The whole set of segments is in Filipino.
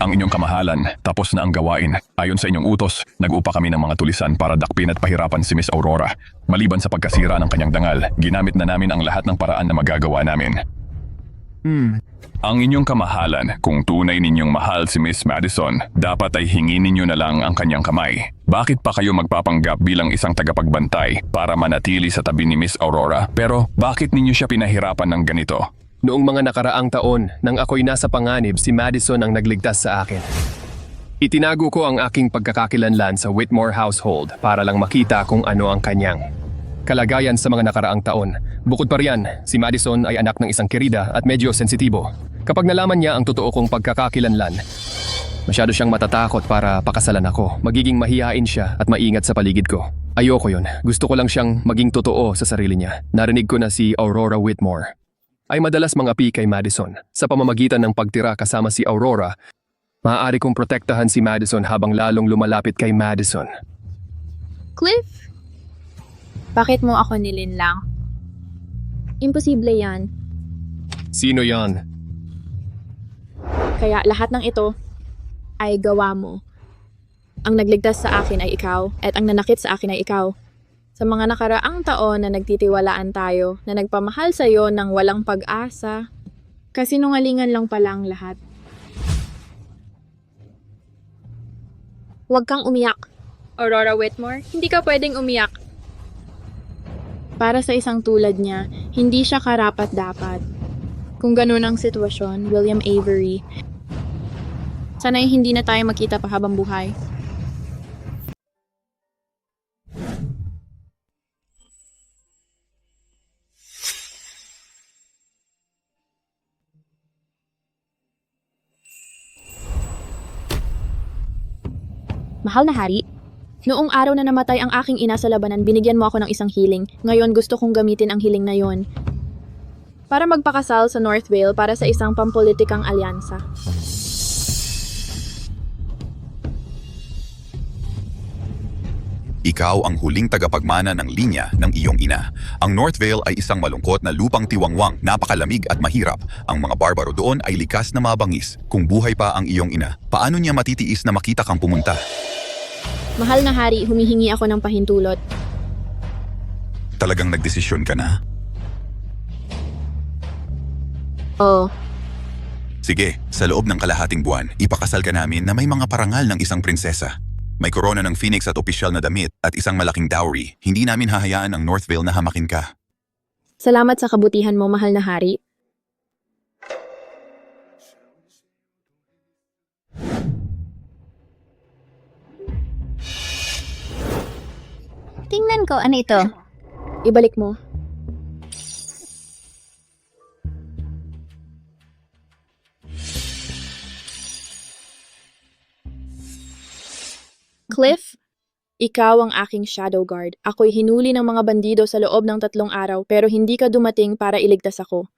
Ang inyong kamahalan, tapos na ang gawain. Ayon sa inyong utos, nag-upa kami ng mga tulisan para dakpin at pahirapan si Miss Aurora. Maliban sa pagkasira ng kanyang dangal, ginamit na namin ang lahat ng paraan na magagawa namin. Ang inyong kamahalan, kung tunay ninyong mahal si Miss Madison, dapat ay hingin ninyo na lang ang kanyang kamay. Bakit pa kayo magpapanggap bilang isang tagapagbantay para manatili sa tabi ni Miss Aurora? Pero bakit ninyo siya pinahirapan ng ganito? Noong mga nakaraang taon, nang ako'y nasa panganib, si Madison ang nagligtas sa akin. Itinago ko ang aking pagkakakilanlan sa Whitmore household para lang makita kung ano ang kanyang kalagayan sa mga nakaraang taon. Bukod pa riyan, si Madison ay anak ng isang kirida at medyo sensitibo. Kapag nalaman niya ang totoo kong pagkakakilanlan, masyado siyang matatakot para pakasalan ako. Magiging mahihain siya at maingat sa paligid ko. Ayoko yun. Gusto ko lang siyang maging totoo sa sarili niya. Narinig ko na si Aurora Whitmore ay madalas mangapi kay Madison. Sa pamamagitan ng pagtira kasama si Aurora, maaari kong protektahan si Madison habang lalong lumalapit kay Madison. Cliff? Bakit mo ako nilinlang? Imposible yan. Sino yan? Kaya lahat ng ito ay gawa mo. Ang nagligtas sa akin ay ikaw at ang nanakit sa akin ay ikaw. Sa mga nakaraang taon na nagtitiwalaan tayo na nagpamahal sa iyo ng walang pag-asa, kasinungalingan lang pala ang lahat. Huwag kang umiyak. Aurora Whitmore, hindi ka pwedeng umiyak. Para sa isang tulad niya, hindi siya karapat-dapat. Kung ganun ang sitwasyon, William Avery, sana'y hindi na tayo makita pa habang buhay. Mahal na hari, noong araw na namatay ang aking ina sa labanan, binigyan mo ako ng isang hiling. Ngayon gusto kong gamitin ang hiling na yon para magpakasal sa North Vale para sa isang pampolitikang alyansa. Ikaw ang huling tagapagmana ng linya ng iyong ina. Ang North Vale ay isang malungkot na lupang tiwangwang, napakalamig at mahirap. Ang mga barbaro doon ay likas na mabangis. Kung buhay pa ang iyong ina, paano niya matitiis na makita kang pumunta? Mahal na hari, humihingi ako ng pahintulot. Talagang nagdesisyon ka na? Oo. Sige, sa loob ng kalahating buwan, ipakasal ka namin na may mga parangal ng isang prinsesa. May korona ng phoenix at opisyal na damit at isang malaking dowry. Hindi namin hahayaan ang North Vale na hamakin ka. Salamat sa kabutihan mo, mahal na hari. Tingnan ko, ano ito? Ibalik mo. Cliff, ikaw ang aking shadow guard. Ako'y hinuli ng mga bandido sa loob ng 3 araw pero hindi ka dumating para iligtas ako.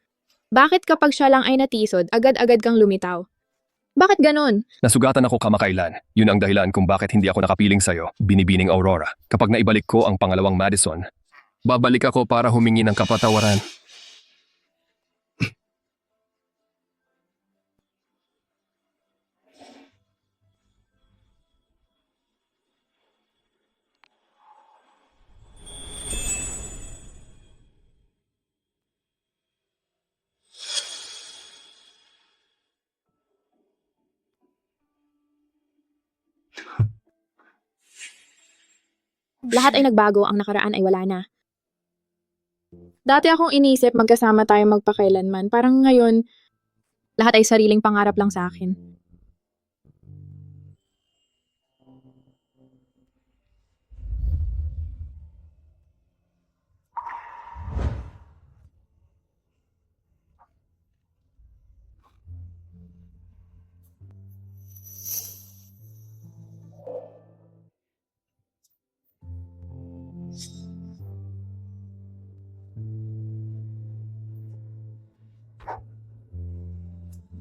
Bakit kapag siya lang ay natisod, agad-agad kang lumitaw? Bakit ganon? Nasugatan ako kamakailan. Yun ang dahilan kung bakit hindi ako nakapiling sa'yo, binibining Aurora. Kapag naibalik ko ang pangalawang Madison, babalik ako para humingi ng kapatawaran. Lahat ay nagbago, ang nakaraan ay wala na. Dati akong inisip magkasama tayo magpakailanman. Parang ngayon, lahat ay sariling pangarap lang sa akin.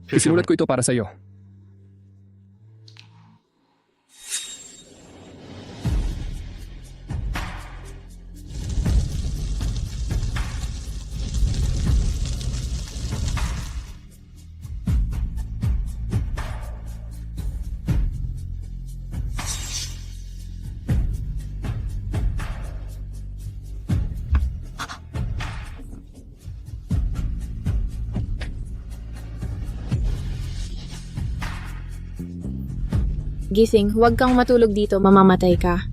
Isinulat ko ito para sa'yo. Gising, huwag kang matulog dito, mamamatay ka.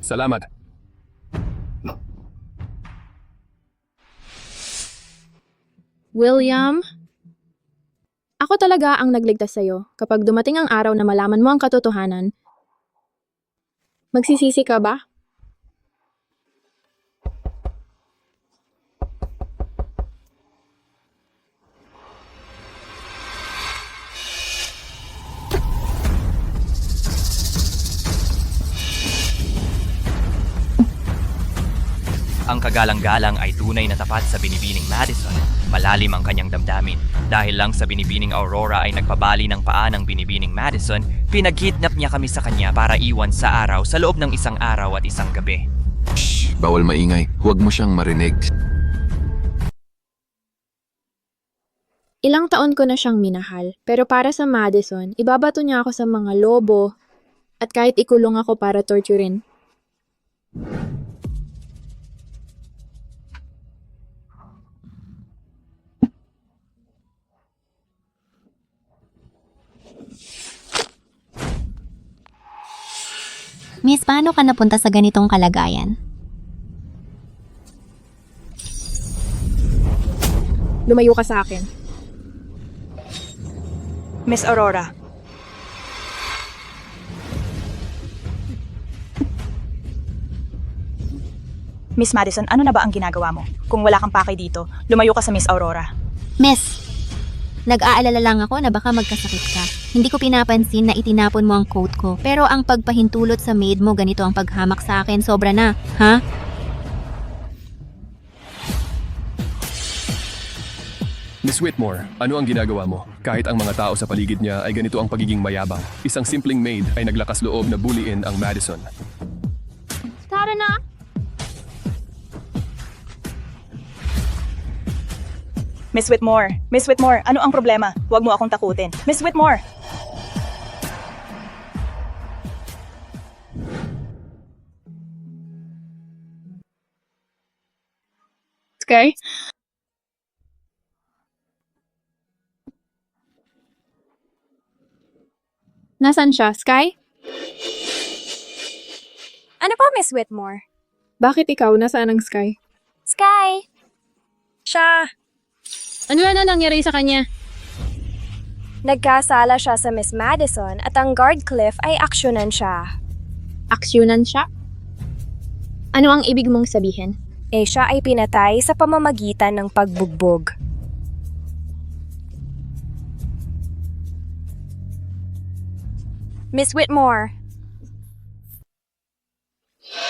Salamat. William? Ako talaga ang nagligtas sa'yo. Kapag dumating ang araw na malaman mo ang katotohanan, magsisisi ka ba? Ang kagalang-galang ay tunay na tapat sa binibining Madison. Malalim ang kanyang damdamin. Dahil lang sa binibining Aurora ay nagpabali ng paa ng binibining Madison, pinag-kidnap niya kami sa kanya para iwan sa araw sa loob ng isang araw at isang gabi. Shh! Bawal maingay. Huwag mo siyang marinig. Ilang taon ko na siyang minahal, pero para sa Madison, ibabato niya ako sa mga lobo at kahit ikulong ako para torturin. Miss, paano ka napunta sa ganitong kalagayan? Lumayo ka sa akin. Miss Aurora. Miss Madison, ano na ba ang ginagawa mo? Kung wala kang pakay dito, lumayo ka sa Miss Aurora. Miss, nag-aalala lang ako na baka magkasakit ka. Hindi ko pinapansin na itinapon mo ang coat ko. Pero ang pagpahintulot sa maid mo, ganito ang paghamak sa akin, sobra na, ha? Miss Whitmore, ano ang ginagawa mo? Kahit ang mga tao sa paligid niya ay ganito ang pagiging mayabang. Isang simpleng maid ay naglakas loob na buliin ang Madison. Tara na! Miss Whitmore, ano ang problema? Huwag mo akong takutin. Miss Whitmore! Sky? Nasaan siya? Sky? Ano po, Miss Whitmore? Bakit ikaw? Nasaan ang Sky? Sky! Siya! Ano na nangyari sa kanya? Nagkasala siya sa Miss Madison at ang guard cliff ay aksyonan siya. Aksyonan siya? Ano ang ibig mong sabihin? Siya ay pinatay sa pamamagitan ng pagbugbog. Miss Whitmore!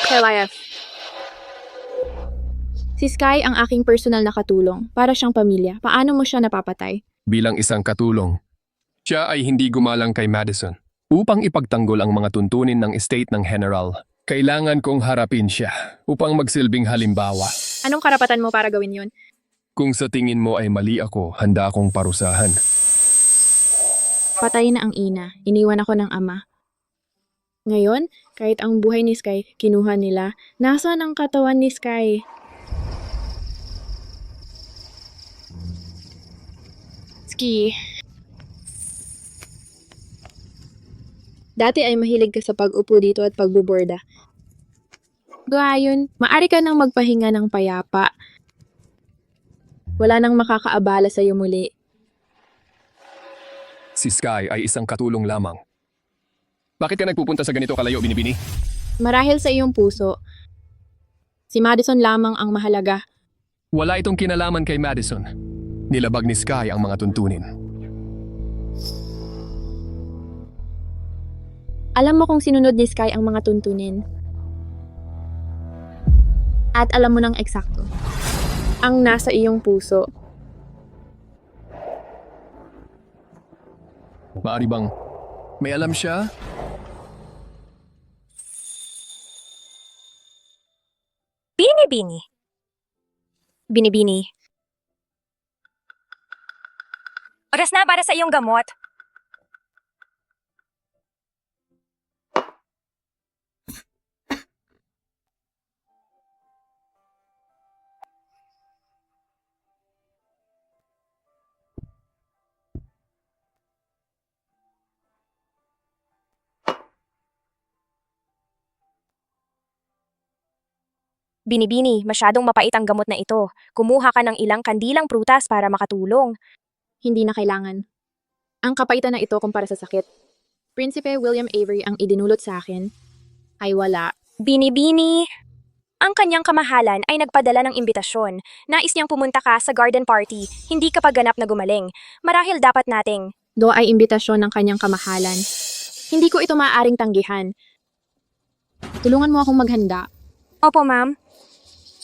Kelayev. Si Sky ang aking personal na katulong. Para siyang pamilya. Paano mo siya napapatay? Bilang isang katulong, siya ay hindi gumalang kay Madison. Upang ipagtanggol ang mga tuntunin ng estate ng General, kailangan kong harapin siya upang magsilbing halimbawa. Anong karapatan mo para gawin yun? Kung sa tingin mo ay mali ako, handa akong parusahan. Patay na ang ina. Iniwan ako ng ama. Ngayon, kahit ang buhay ni Sky, kinuha nila. Nasaan ang katawan ni Sky? Ski. Dati ay mahilig ka sa pag-upo dito at pagbuborda. Gayon, maari ka nang magpahinga ng payapa. Wala nang makakaabala sa iyo muli. Si Sky ay isang katulong lamang. Bakit ka nagpupunta sa ganito kalayo, Binibini? Marahil sa iyong puso, si Madison lamang ang mahalaga. Wala itong kinalaman kay Madison. Nilabag ni Sky ang mga tuntunin. Alam mo kung sinunod ni Sky ang mga tuntunin. At alam mo ng eksakto. Ang nasa iyong puso. Maari bang may alam siya? Binibini. Binibini. Oras na para sa iyong gamot. Binibini, masyadong mapait ang gamot na ito. Kumuha ka ng ilang kandilang prutas para makatulong. Hindi na kailangan. Ang kapaitan na ito kumpara sa sakit. Prinsipe William Avery ang idinulot sa akin ay wala. Binibini, ang kanyang kamahalan ay nagpadala ng imbitasyon. Nais niyang pumunta ka sa garden party. Hindi ka pa ganap na gumaling. Marahil dapat nating... Do ay imbitasyon ng kanyang kamahalan. Hindi ko ito maaaring tanggihan. Tulungan mo akong maghanda. Opo, ma'am.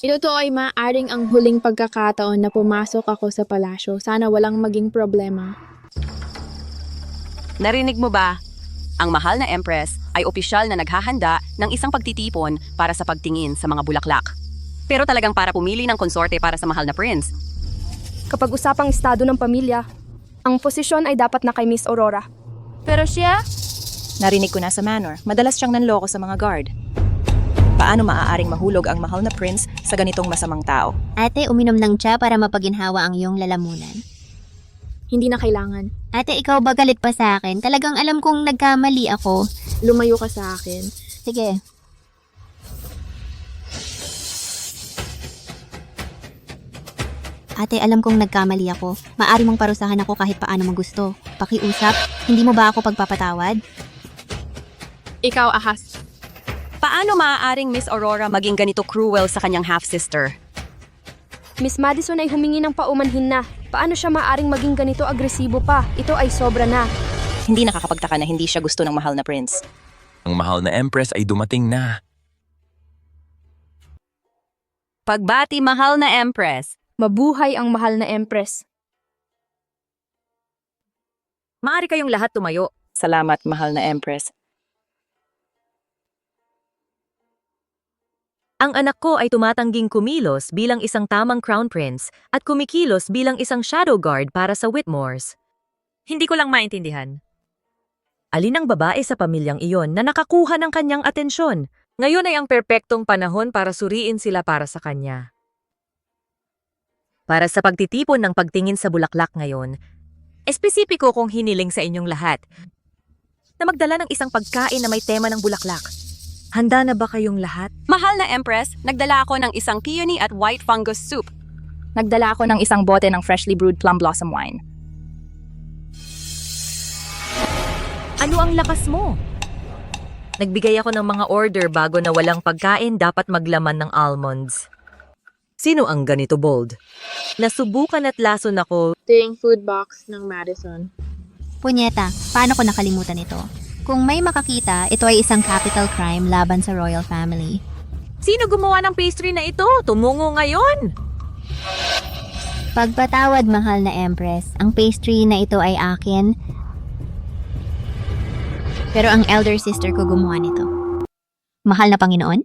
Ito ay maaaring ang huling pagkakataon na pumasok ako sa palasyo. Sana walang maging problema. Narinig mo ba? Ang mahal na Empress ay opisyal na naghahanda ng isang pagtitipon para sa pagtingin sa mga bulaklak. Pero talagang para pumili ng konsorte para sa mahal na prince. Kapag usapang estado ng pamilya, ang posisyon ay dapat na kay Miss Aurora. Pero siya? Narinig ko na sa manor, madalas siyang nanloko sa mga guard. Paano maaaring mahulog ang mahal na prince sa ganitong masamang tao? Ate, uminom ng tsa para mapaginhawa ang iyong lalamunan. Hindi na kailangan. Ate, ikaw ba galit pa sa akin? Talagang alam kong nagkamali ako. Lumayo ka sa akin. Sige. Ate, alam kong nagkamali ako. Maari mong parusahan ako kahit paano mo gusto. Pakiusap, hindi mo ba ako pagpapatawad? Ikaw, ahas. Paano maaaring Miss Aurora maging ganito cruel sa kanyang half-sister? Miss Madison ay humingi ng paumanhin na. Paano siya maaring maging ganito agresibo pa? Ito ay sobra na. Hindi nakakapagtaka na hindi siya gusto ng mahal na prince. Ang mahal na Empress ay dumating na. Pagbati mahal na Empress. Mabuhay ang mahal na Empress. Maaari kayong lahat tumayo. Salamat, mahal na Empress. Ang anak ko ay tumatangging kumilos bilang isang tamang crown prince at kumikilos bilang isang shadow guard para sa Whitmores. Hindi ko lang maintindihan. Alin ang babae sa pamilyang iyon na nakakuha ng kanyang atensyon? Ngayon ay ang perpektong panahon para suriin sila para sa kanya. Para sa pagtitipon ng pagtingin sa bulaklak ngayon, espesipiko kong hiniling sa inyong lahat na magdala ng isang pagkain na may tema ng bulaklak. Handa na ba kayong lahat? Mahal na Empress, nagdala ako ng isang peony at white fungus soup. Nagdala ako ng isang bote ng freshly brewed plum blossom wine. Ano ang lakas mo? Nagbigay ako ng mga order bago na walang pagkain dapat maglaman ng almonds. Sino ang ganito bold? Nasubukan at lason ako. Ito yung food box ng Madison. Punyeta, paano ko nakalimutan ito? Kung may makakita, ito ay isang capital crime laban sa royal family. Sino gumawa ng pastry na ito? Tumungo ngayon! Pagpatawad, mahal na Empress, ang pastry na ito ay akin. Pero ang elder sister ko gumawa nito. Mahal na Panginoon,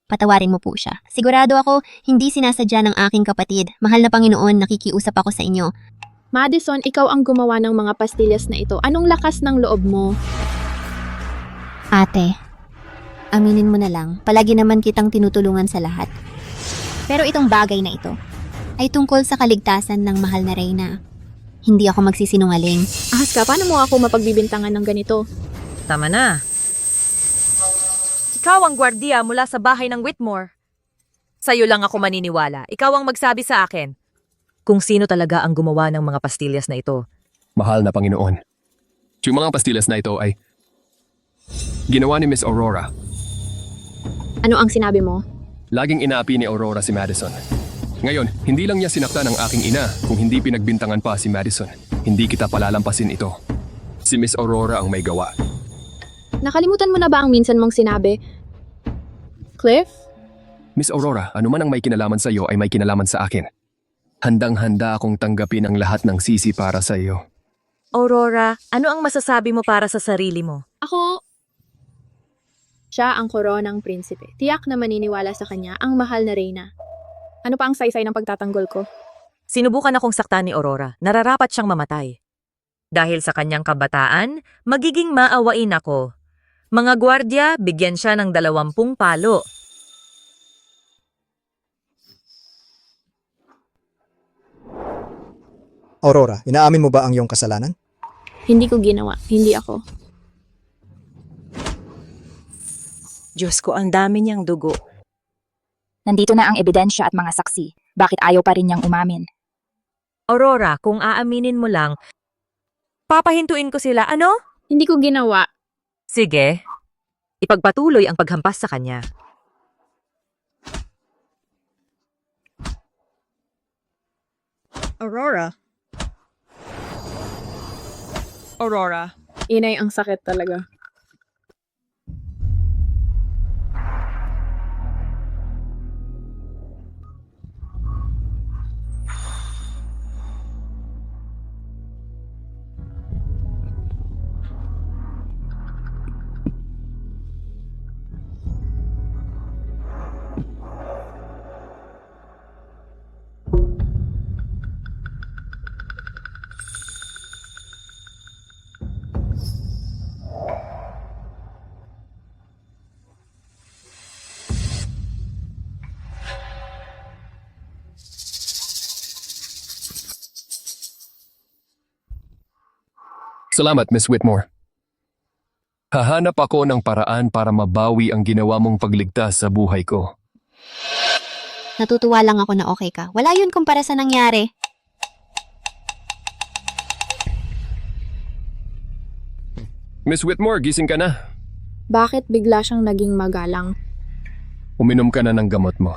patawarin mo po siya. Sigurado ako, hindi sinasadya ng aking kapatid. Mahal na Panginoon, nakikiusap ako sa inyo. Madison, ikaw ang gumawa ng mga pastillas na ito. Anong lakas ng loob mo? Ate, aminin mo na lang, palagi naman kitang tinutulungan sa lahat. Pero itong bagay na ito ay tungkol sa kaligtasan ng mahal na reyna. Hindi ako magsisinungaling. Ahas ka, paano mo ako mapagbibintangan ng ganito? Tama na. Ikaw ang gwardiya mula sa bahay ng Whitmore. Sa'yo lang ako maniniwala. Ikaw ang magsabi sa akin kung sino talaga ang gumawa ng mga pastillas na ito. Mahal na Panginoon. Yung mga pastillas na ito ay ginawa ni Miss Aurora. Ano ang sinabi mo? Laging inaapi ni Aurora si Madison. Ngayon, hindi lang niya sinaktan ang aking ina kung hindi pinagbintangan pa si Madison. Hindi kita palalampasin ito. Si Miss Aurora ang may gawa. Nakalimutan mo na ba ang minsan mong sinabi? Cliff? Miss Aurora, ano man ang may kinalaman sa iyo ay may kinalaman sa akin. Handang-handa akong tanggapin ang lahat ng sisi para sa iyo. Aurora, ano ang masasabi mo para sa sarili mo? Ako, siya ang koronang prinsipe. Tiyak na maniniwala sa kanya ang mahal na reyna. Ano pa ang saysay ng pagtatanggol ko? Sinubukan akong saktan ni Aurora. Nararapat siyang mamatay. Dahil sa kanyang kabataan, magiging maawain ako. Mga gwardya, bigyan siya ng 20 palo. Aurora, inaamin mo ba ang iyong kasalanan? Hindi ko ginawa. Hindi ako. Diyos ko, ang dami niyang dugo. Nandito na ang ebidensya at mga saksi. Bakit ayaw pa rin niyang umamin? Aurora, kung aaminin mo lang, papahintuin ko sila, ano? Hindi ko ginawa. Sige, ipagpatuloy ang paghampas sa kanya. Aurora. Aurora. Inay, ang sakit talaga. Salamat, Miss Whitmore. Hahanap ako ng paraan para mabawi ang ginawa mong pagligtas sa buhay ko. Natutuwa lang ako na okay ka. Wala yun kumpara sa nangyari. Miss Whitmore, gising ka na. Bakit bigla siyang naging magalang? Uminom ka na ng gamot mo.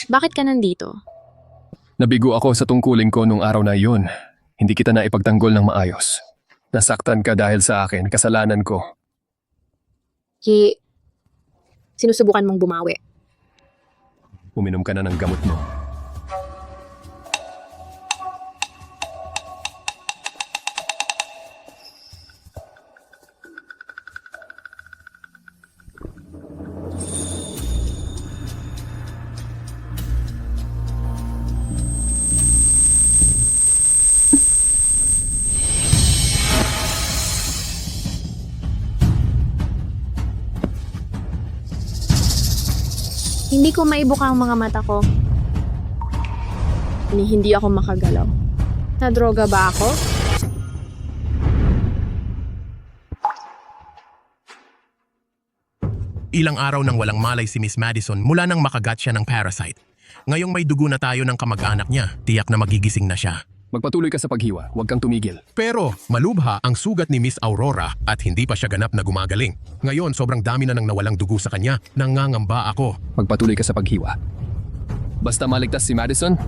Bakit ka nandito? Nabigo ako sa tungkulin ko nung araw na iyon. Hindi kita na ipagtanggol ng maayos. Nasaktan ka dahil sa akin, kasalanan ko. Sinusubukan mong bumawi. Uminom ka na ng gamot mo. Hindi ko maibuka ang mga mata ko. Hindi ako makagalaw. Nadroga ba ako? Ilang araw nang walang malay si Miss Madison mula nang makagat siya ng parasite. Ngayong may dugo na tayo ng kamag-anak niya, tiyak na magigising na siya. Magpatuloy ka sa paghiwa, huwag kang tumigil. Pero malubha ang sugat ni Miss Aurora at hindi pa siya ganap na gumagaling. Ngayon sobrang dami na nang nawalang dugo sa kanya, nangangamba ako. Magpatuloy ka sa paghiwa. Basta maligtas si Madison,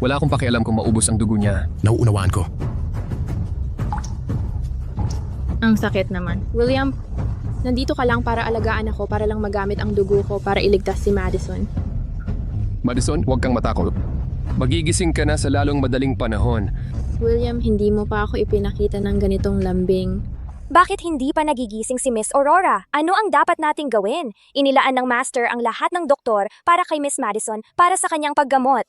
wala akong pakialam kung maubos ang dugo niya. Nauunawaan ko. Ang sakit naman. William, nandito ka lang para alagaan ako, para lang magamit ang dugo ko para iligtas si Madison. Madison, huwag kang matakot. Magigising ka na sa lalong madaling panahon. William, hindi mo pa ako ipinakita ng ganitong lambing. Bakit hindi pa nagigising si Miss Aurora? Ano ang dapat nating gawin? Inilaan ng master ang lahat ng doktor para kay Miss Madison para sa kanyang paggamot.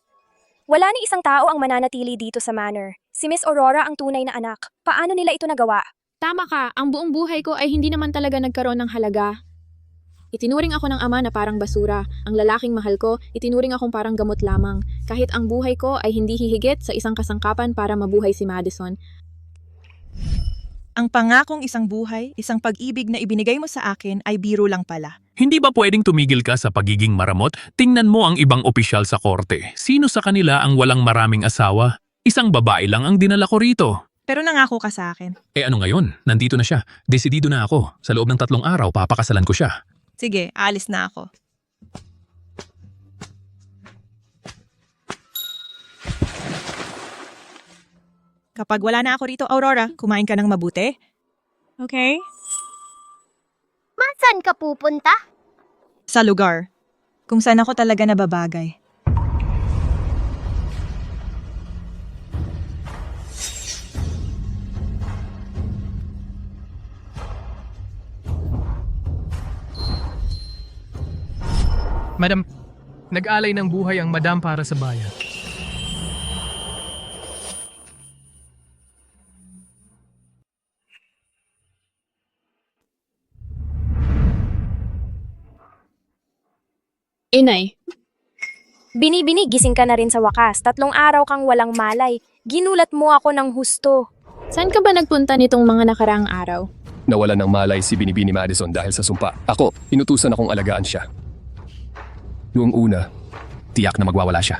Wala ni isang tao ang mananatili dito sa manor. Si Miss Aurora ang tunay na anak. Paano nila ito nagawa? Tama ka, ang buong buhay ko ay hindi naman talaga nagkaroon ng halaga. Itinuring ako ng ama na parang basura. Ang lalaking mahal ko, itinuring akong parang gamot lamang. Kahit ang buhay ko ay hindi hihigit sa isang kasangkapan para mabuhay si Madison. Ang pangakong isang buhay, isang pag-ibig na ibinigay mo sa akin ay biro lang pala. Hindi ba pwedeng tumigil ka sa pagiging maramot? Tingnan mo ang ibang opisyal sa korte. Sino sa kanila ang walang maraming asawa? Isang babae lang ang dinala ko rito. Pero nangako ka sa akin. Ano ngayon? Nandito na siya. Desidido na ako. Sa loob ng 3 araw, papakasalan ko siya. Sige, aalis na ako. Kapag wala na ako rito, Aurora, kumain ka ng mabuti. Okay? Saan ka pupunta? Sa lugar. Kung saan ako talaga nababagay. Madam, Nag-alay ng buhay ang madam para sa bayan. Inay, Bini-bini, gising ka na rin sa wakas. 3 araw kang walang malay. Ginulat mo ako ng husto. saan ka ba nagpunta nitong mga nakaraang araw? Nawala ng malay si Binibini Madison dahil sa sumpa. Ako, inutusan akong alagaan siya. Noong una, tiyak na magwawala siya.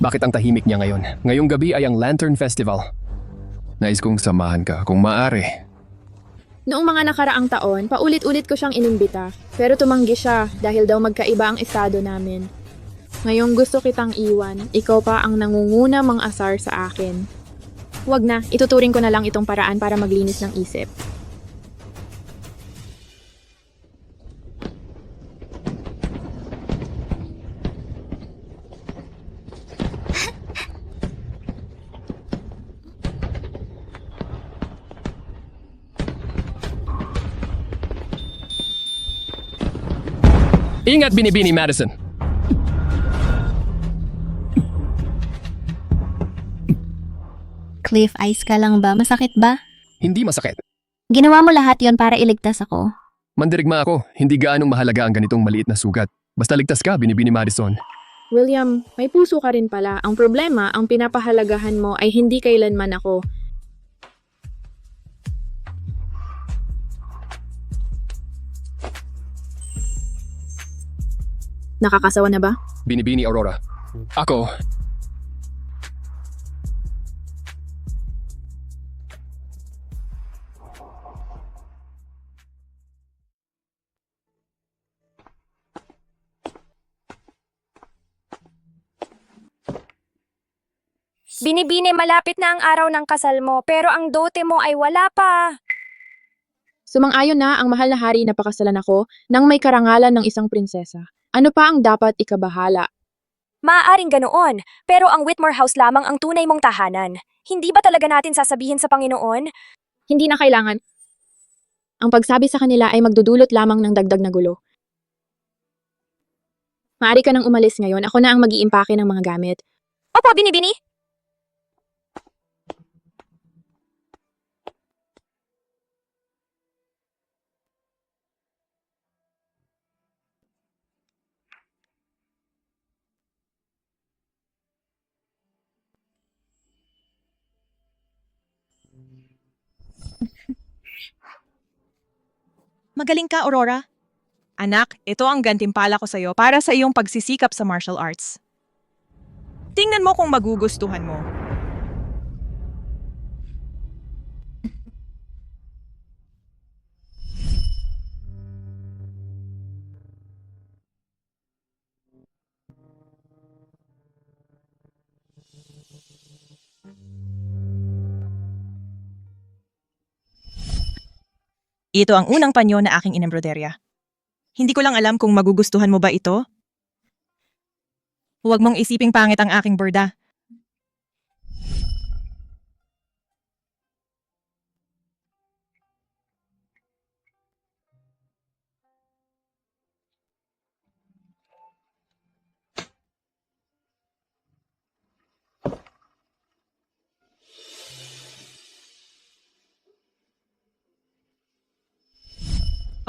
Bakit ang tahimik niya ngayon? Ngayong gabi ay ang Lantern Festival. Nais kong samahan ka kung maaari. Noong mga nakaraang taon, paulit-ulit ko siyang inimbita. Pero tumanggi siya dahil daw magkaiba ang estado namin. Ngayong gusto kitang iwan, ikaw pa ang nangunguna mang asar sa akin. Huwag na, ituturing ko na lang itong paraan para maglinis ng isip. Ingat, Binibini Madison! Cliff, ice ka lang ba? Masakit ba? Hindi masakit. Ginawa mo lahat yon para iligtas ako. Mandirigma ako, hindi gaanong mahalaga ang ganitong maliit na sugat. Basta ligtas ka, Binibini Madison. William, may puso ka rin pala. Ang problema, ang pinapahalagahan mo ay hindi kailanman ako. Nakakasawa na ba? Binibini Aurora. Ako, Bini-bini, malapit na ang araw ng kasal mo, pero ang dote mo ay wala pa. Sumang-ayon na ang mahal na hari na pakasalan ako nang may karangalan ng isang prinsesa. Ano pa ang dapat ikabahala? Maaaring ganoon, pero ang Whitmore House lamang ang tunay mong tahanan. Hindi ba talaga natin sasabihin sa Panginoon? Hindi na kailangan. Ang pagsabi sa kanila ay magdudulot lamang ng dagdag na gulo. Maaari ka nang umalis ngayon. Ako na ang mag-iimpake ng mga gamit. Opo, Bini-bini. Magaling ka, Aurora. Anak, ito ang gantimpala ko sa'yo para sa iyong pagsisikap sa martial arts. Tingnan mo kung magugustuhan mo. Ito ang unang panyo na aking inembroderya. Hindi ko lang alam kung magugustuhan mo ba ito. Huwag mong isiping pangit ang aking borda.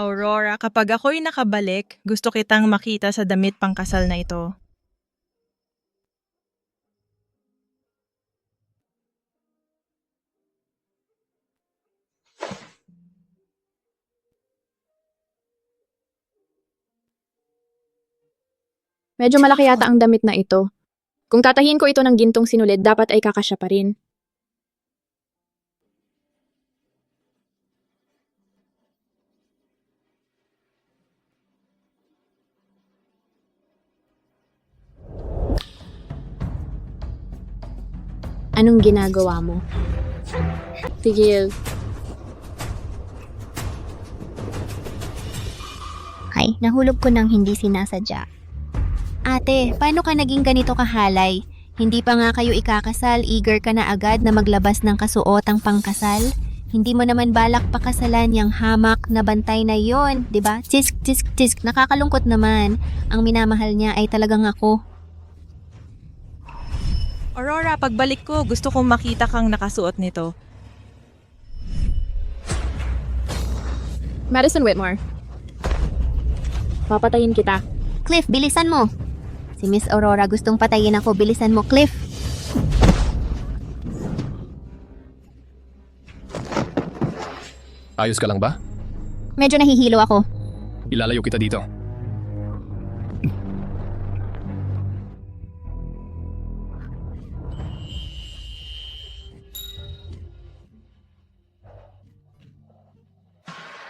Aurora, kapag ako'y nakabalik, gusto kitang makita sa damit pangkasal na ito. Medyo malaki yata ang damit na ito. Kung tatahin ko ito ng gintong sinulid, dapat ay kakasya pa rin. Anong ginagawa mo? Tigil. Ay, nahulog ko ng hindi sinasadya. Ate, paano ka naging ganito kahalay? Hindi pa nga kayo ikakasal, eager ka na agad na maglabas ng kasuotang pangkasal? Hindi mo naman balak pakasalan yung hamak na bantay na yon, di ba? Tisk, tisk, tisk. Nakakalungkot naman. Ang minamahal niya ay talagang ako. Aurora, pagbalik ko, gusto kong makita kang nakasuot nito. Madison Whitmore. Papatayin kita. Cliff, bilisan mo. Si Miss Aurora gustong patayin ako. Bilisan mo, Cliff. Ayos ka lang ba? Medyo nahihilo ako. Ilalayo kita dito.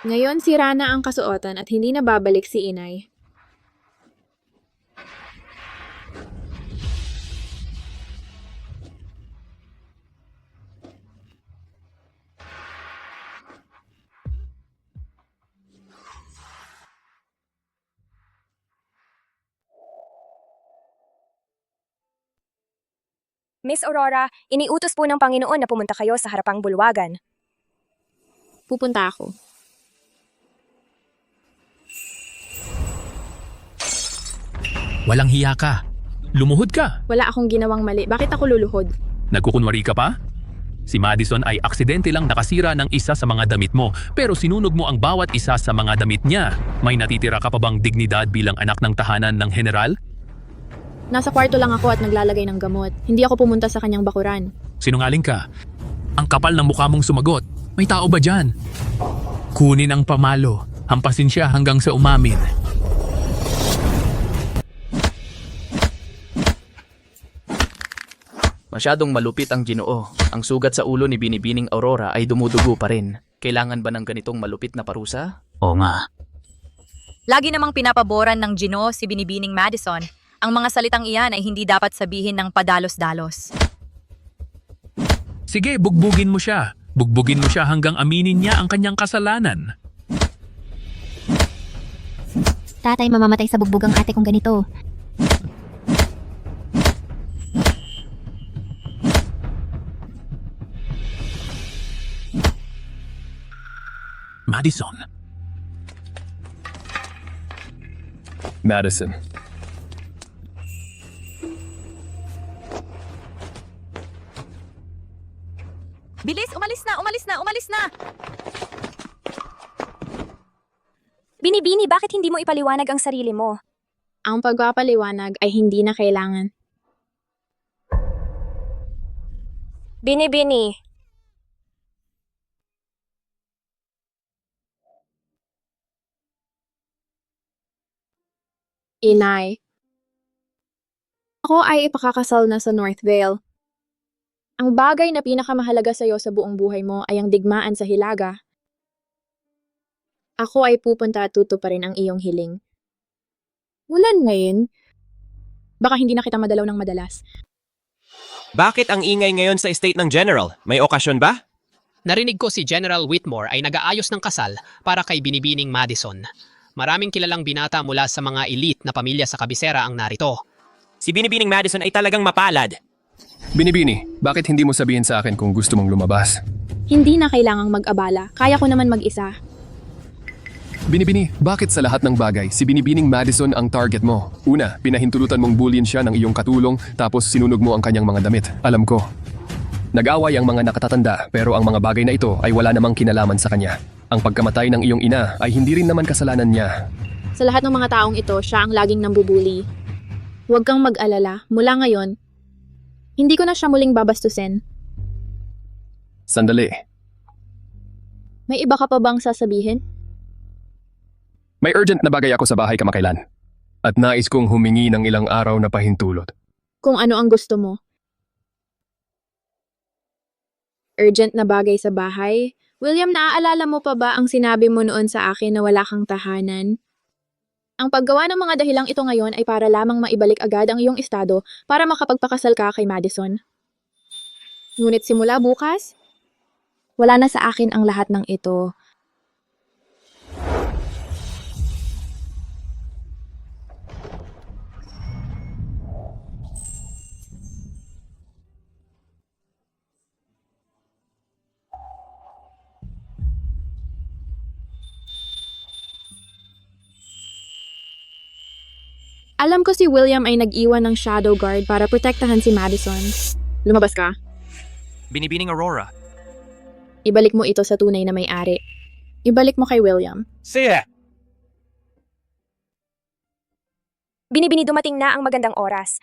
Ngayon sira na ang kasuotan at hindi na babalik si inay. Miss Aurora, iniutos po ng Panginoon na pumunta kayo sa harapang bulwagan. Pupunta ako. Walang hiya ka. Lumuhod ka. Wala akong ginawang mali. Bakit ako luluhod? Nagkukunwari ka pa? Si Madison ay aksidente lang nakasira ng isa sa mga damit mo, pero sinunog mo ang bawat isa sa mga damit niya. May natitira ka pa bang dignidad bilang anak ng tahanan ng general? Nasa kwarto lang ako at naglalagay ng gamot. Hindi ako pumunta sa kanyang bakuran. Sinungaling ka. Ang kapal ng mukha mong sumagot. May tao ba dyan? Kunin ang pamalo. Hampasin siya hanggang sa umamin. Masyadong malupit ang Ginoo. Ang sugat sa ulo ni Binibining Aurora ay dumudugo pa rin. Kailangan ba ng ganitong malupit na parusa? Oo nga. Lagi namang pinapaboran ng Ginoo si Binibining Madison. Ang mga salitang iyan ay hindi dapat sabihin ng padalos-dalos. Sige, bugbugin mo siya. Bugbugin mo siya hanggang aminin niya ang kanyang kasalanan. Tatay, mamamatay sa bugbog ang ate kong ganito. Madison. Madison. Bilis! Umalis na! Umalis na! Umalis na! Binibini, bakit hindi mo ipaliwanag ang sarili mo? Ang pagpapaliwanag ay hindi na kailangan. Binibini. Inay. Ako ay ipakakasal na sa North Vale. Ang bagay na pinakamahalaga sa iyo sa buong buhay mo ay ang digmaan sa Hilaga. Ako ay pupunta at tutuparin ang iyong hiling. Mulan ngayon, baka hindi na kita madalaw ng madalas. Bakit ang ingay ngayon sa estate ng General? May okasyon ba? Narinig ko si General Whitmore ay nag-aayos ng kasal para kay Binibining Madison. Maraming kilalang binata mula sa mga elite na pamilya sa kabisera ang narito. Si Binibining Madison ay talagang mapalad. Binibini, bakit hindi mo sabihin sa akin kung gusto mong lumabas? Hindi na kailangang mag-abala. Kaya ko naman mag-isa. Binibini, bakit sa lahat ng bagay si Binibining Madison ang target mo? Una, pinahintulutan mong bullion siya ng iyong katulong tapos sinunog mo ang kanyang mga damit. Alam ko. Nag-away ang mga nakatatanda pero ang mga bagay na ito ay wala namang kinalaman sa kanya. Ang pagkamatay ng iyong ina ay hindi rin naman kasalanan niya. Sa lahat ng mga taong ito, siya ang laging nambubuli. Huwag kang mag-alala. Mula ngayon, hindi ko na siya muling babastusin. Sandali. May iba ka pa bang sasabihin? May urgent na bagay ako sa bahay kamakailan. At nais kong humingi ng ilang araw na pahintulot. Kung ano ang gusto mo. Urgent na bagay sa bahay? William, naaalala mo pa ba ang sinabi mo noon sa akin na wala kang tahanan? Ang paggawa ng mga dahilang ito ngayon ay para lamang maibalik agad ang iyong estado para makapagpakasal ka kay Madison. Ngunit simula bukas, wala na sa akin ang lahat ng ito. Alam ko si William ay nag-iwan ng shadow guard para protektahan si Madison. Lumabas ka? Binibining Aurora. Ibalik mo ito sa tunay na may-ari. Ibalik mo kay William. Sige! Binibini dumating na ang magandang oras.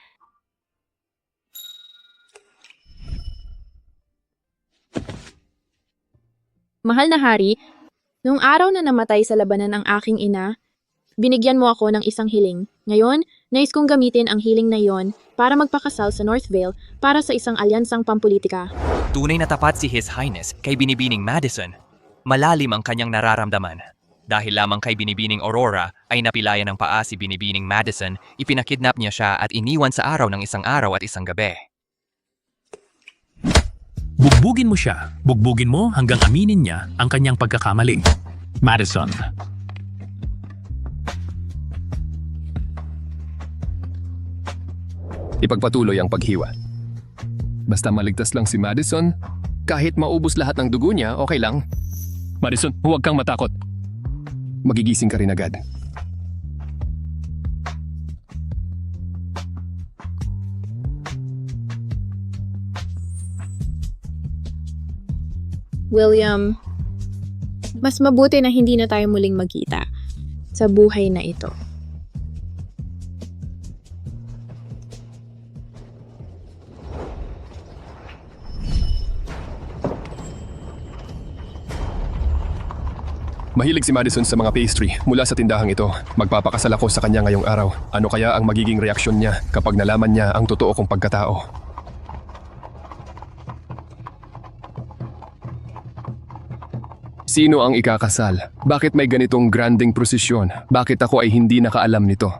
Mahal na hari, noong araw na namatay sa labanan ang aking ina, binigyan mo ako ng isang hiling. Ngayon, nais kong gamitin ang hiling na yon para magpakasal sa Northvale para sa isang alyansang pampolitika. Tunay na tapat si His Highness kay Binibining Madison. Malalim ang kanyang nararamdaman. Dahil lamang kay Binibining Aurora ay napilayan ng paa si Binibining Madison, ipinakidnap niya siya at iniwan sa araw ng isang araw at isang gabi. Bugbugin mo siya. Bugbugin mo hanggang aminin niya ang kanyang pagkakamali. Madison. Ipagpatuloy ang paghiwa. Basta maligtas lang si Madison, kahit maubos lahat ng dugo niya, okay lang. Madison, huwag kang matakot. Magigising ka rin agad. William, mas mabuti na hindi na tayo muling magkita sa buhay na ito. Mahilig si Madison sa mga pastry mula sa tindahang ito. Magpapakasal ako sa kanya ngayong araw. Ano kaya ang magiging reaksyon niya kapag nalaman niya ang totoo kong pagkatao? Sino ang ikakasal? Bakit may ganitong granding prosesyon? Bakit ako ay hindi nakaalam nito?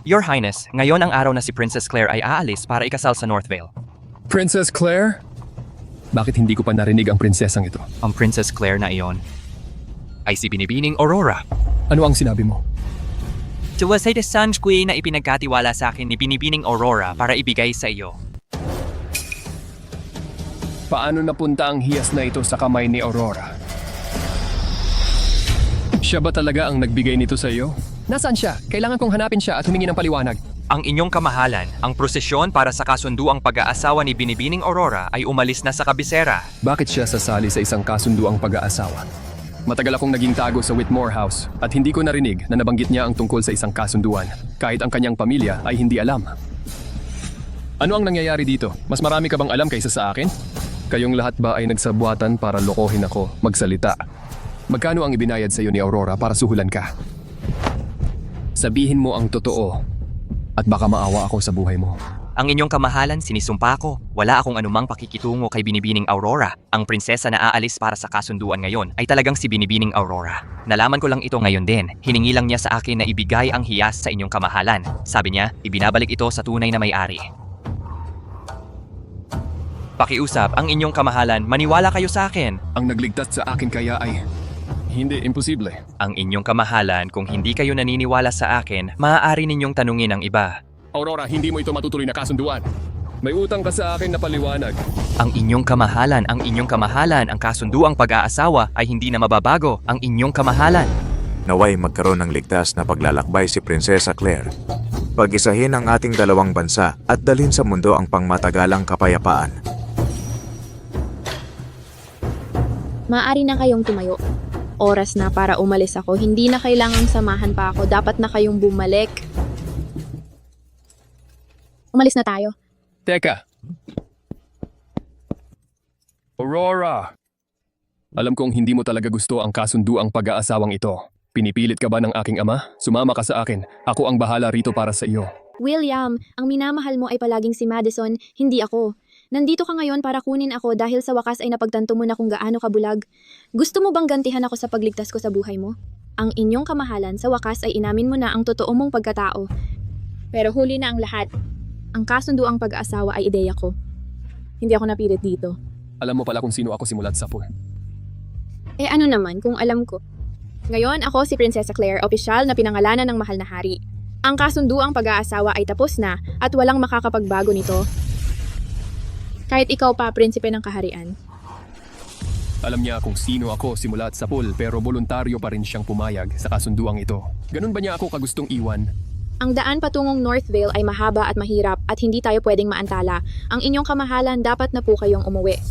Your Highness, ngayon ang araw na si Princess Claire ay aalis para ikasal sa Northvale. Princess Claire? Bakit hindi ko pa narinig ang prinsesang ito? Ang Princess Claire na iyon ay si Binibining Aurora. Ano ang sinabi mo? Ito ay the Sun's Queen na ipinagkatiwala sa akin ni Binibining Aurora para ibigay sa iyo. Paano napunta ang hiyas na ito sa kamay ni Aurora? Siya ba talaga ang nagbigay nito sa iyo? Nasaan siya? Kailangan kong hanapin siya at humingi ng paliwanag. Ang inyong kamahalan, ang prosesyon para sa kasunduang pag-aasawa ni Binibining Aurora ay umalis na sa kabisera. Bakit siya sasali sa isang kasunduang pag-aasawa? Matagal akong naging tago sa Whitmore House at hindi ko narinig na nabanggit niya ang tungkol sa isang kasunduan, kahit ang kanyang pamilya ay hindi alam. Ano ang nangyayari dito? Mas marami ka bang alam kaysa sa akin? Kayong lahat ba ay nagsabuatan para lokohin ako magsalita? Magkano ang ibinayad sa iyo ni Aurora para suhulan ka? Sabihin mo ang totoo at baka maawa ako sa buhay mo. Ang inyong kamahalan, sinisumpa ko. Wala akong anumang pakikitungo kay Binibining Aurora. Ang prinsesa na aalis para sa kasunduan ngayon ay talagang si Binibining Aurora. Nalaman ko lang ito ngayon din. Hiningi lang niya sa akin na ibigay ang hiyas sa inyong kamahalan. Sabi niya, ibinabalik ito sa tunay na may-ari. Pakiusap, ang inyong kamahalan, maniwala kayo sa akin. Ang nagligtas sa akin kaya ay hindi imposible. Ang inyong kamahalan, kung hindi kayo naniniwala sa akin, maaari ninyong tanungin ang iba. Aurora, hindi mo ito matutuloy na kasunduan. May utang ka sa akin na paliwanag. Ang inyong kamahalan, ang kasunduang pag-aasawa ay hindi na mababago. Ang inyong kamahalan. Naway magkaroon ng ligtas na paglalakbay si Prinsesa Claire. Pag-isahin ang ating dalawang bansa at dalhin sa mundo ang pangmatagalang kapayapaan. Maaari na kayong tumayo. Oras na para umalis ako. Hindi na kailangang samahan pa ako. Dapat na kayong bumalik. Umalis na tayo. Teka. Aurora! Alam kong hindi mo talaga gusto ang kasunduang pag-aasawang ito. Pinipilit ka ba ng aking ama? Sumama ka sa akin. Ako ang bahala rito para sa iyo. William, ang minamahal mo ay palaging si Madison, hindi ako. Nandito ka ngayon para kunin ako dahil sa wakas ay napagtanto mo na kung gaano kabulag. Gusto mo bang gantihan ako sa pagligtas ko sa buhay mo? Ang inyong kamahalan sa wakas ay inamin mo na ang totoo mong pagkatao. Pero huli na ang lahat. Ang kasunduang pag-aasawa ay ideya ko. Hindi ako napilit dito. Alam mo pala kung sino ako simulat sa pool. Eh ano naman kung alam ko. Ngayon ako si Prinsesa Claire, opisyal na pinangalanan ng mahal na hari. Ang kasunduang pag-aasawa ay tapos na at walang makakapagbago nito. Kahit ikaw pa, prinsipe ng kaharian. Alam niya kung sino ako simulat sa pool pero voluntaryo pa rin siyang pumayag sa kasunduang ito. Ganun ba niya ako kagustong iwan? Ang daan patungong Northvale ay mahaba at mahirap at hindi tayo pwedeng maantala. Ang inyong kamahalan, dapat na po kayong umuwi.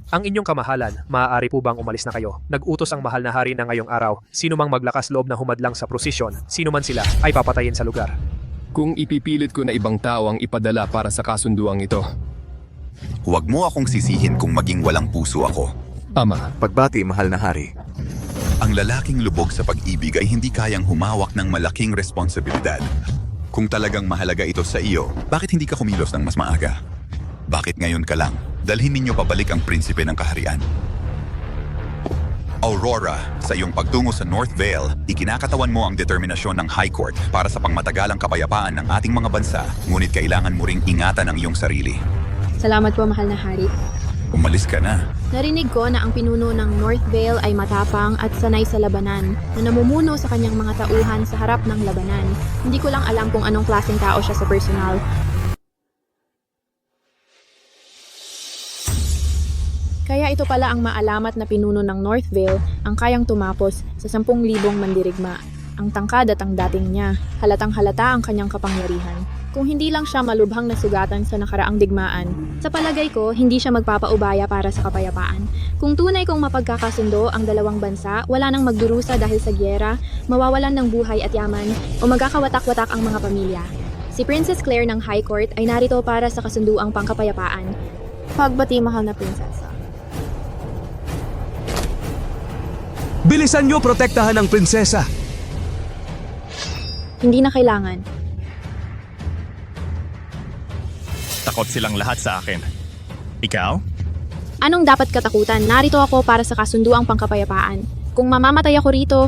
Ang inyong kamahalan, maaari po bang umalis na kayo? Nag-utos ang mahal na hari na ngayong araw. Sino mang maglakas loob na humadlang sa prosesyon, sino man sila, ay papatayin sa lugar. Kung ipipilit ko na ibang tao ang ipadala para sa kasunduang ito. Huwag mo akong sisihin kung maging walang puso ako. Ama. Pagbati, mahal na hari. Ang lalaking lubog sa pag-ibig ay hindi kayang humawak ng malaking responsibilidad. Kung talagang mahalaga ito sa iyo, bakit hindi ka kumilos ng mas maaga? Bakit ngayon ka lang? Dalhin ninyo pabalik ang prinsipe ng kaharian. Aurora, sa iyong pagtungo sa North Vale, ikinakatawan mo ang determinasyon ng High Court para sa pangmatagalang kapayapaan ng ating mga bansa, ngunit kailangan mo ring ingatan ang iyong sarili. Salamat po, mahal na hari. Umalis ka na. Narinig ko na ang pinuno ng Northvale ay matapang at sanay sa labanan, na namumuno sa kanyang mga tauhan sa harap ng labanan. Hindi ko lang alam kung anong klaseng tao siya sa personal. Kaya ito pala ang maalamat na pinuno ng Northvale, ang kayang tumapos sa 10,000 mandirigma. Ang tangkad at ang dating niya, halatang halata ang kanyang kapangyarihan. Kung hindi lang siya malubhang nasugatan sa nakaraang digmaan, sa palagay ko, hindi siya magpapaubaya para sa kapayapaan. Kung tunay kong mapagkakasundo ang dalawang bansa, wala nang magdurusa dahil sa gyera, mawawalan ng buhay at yaman, o magkakawatak-watak ang mga pamilya. Si Princess Claire ng High Court ay narito para sa kasunduang pangkapayapaan. Pagbati, mahal na prinsesa. Bilisan niyo protektahan ang prinsesa! Hindi na kailangan. Takot silang lahat sa akin. Ikaw? Anong dapat katakutan? Narito ako para sa kasunduang pangkapayapaan. Kung mamamatay ako rito,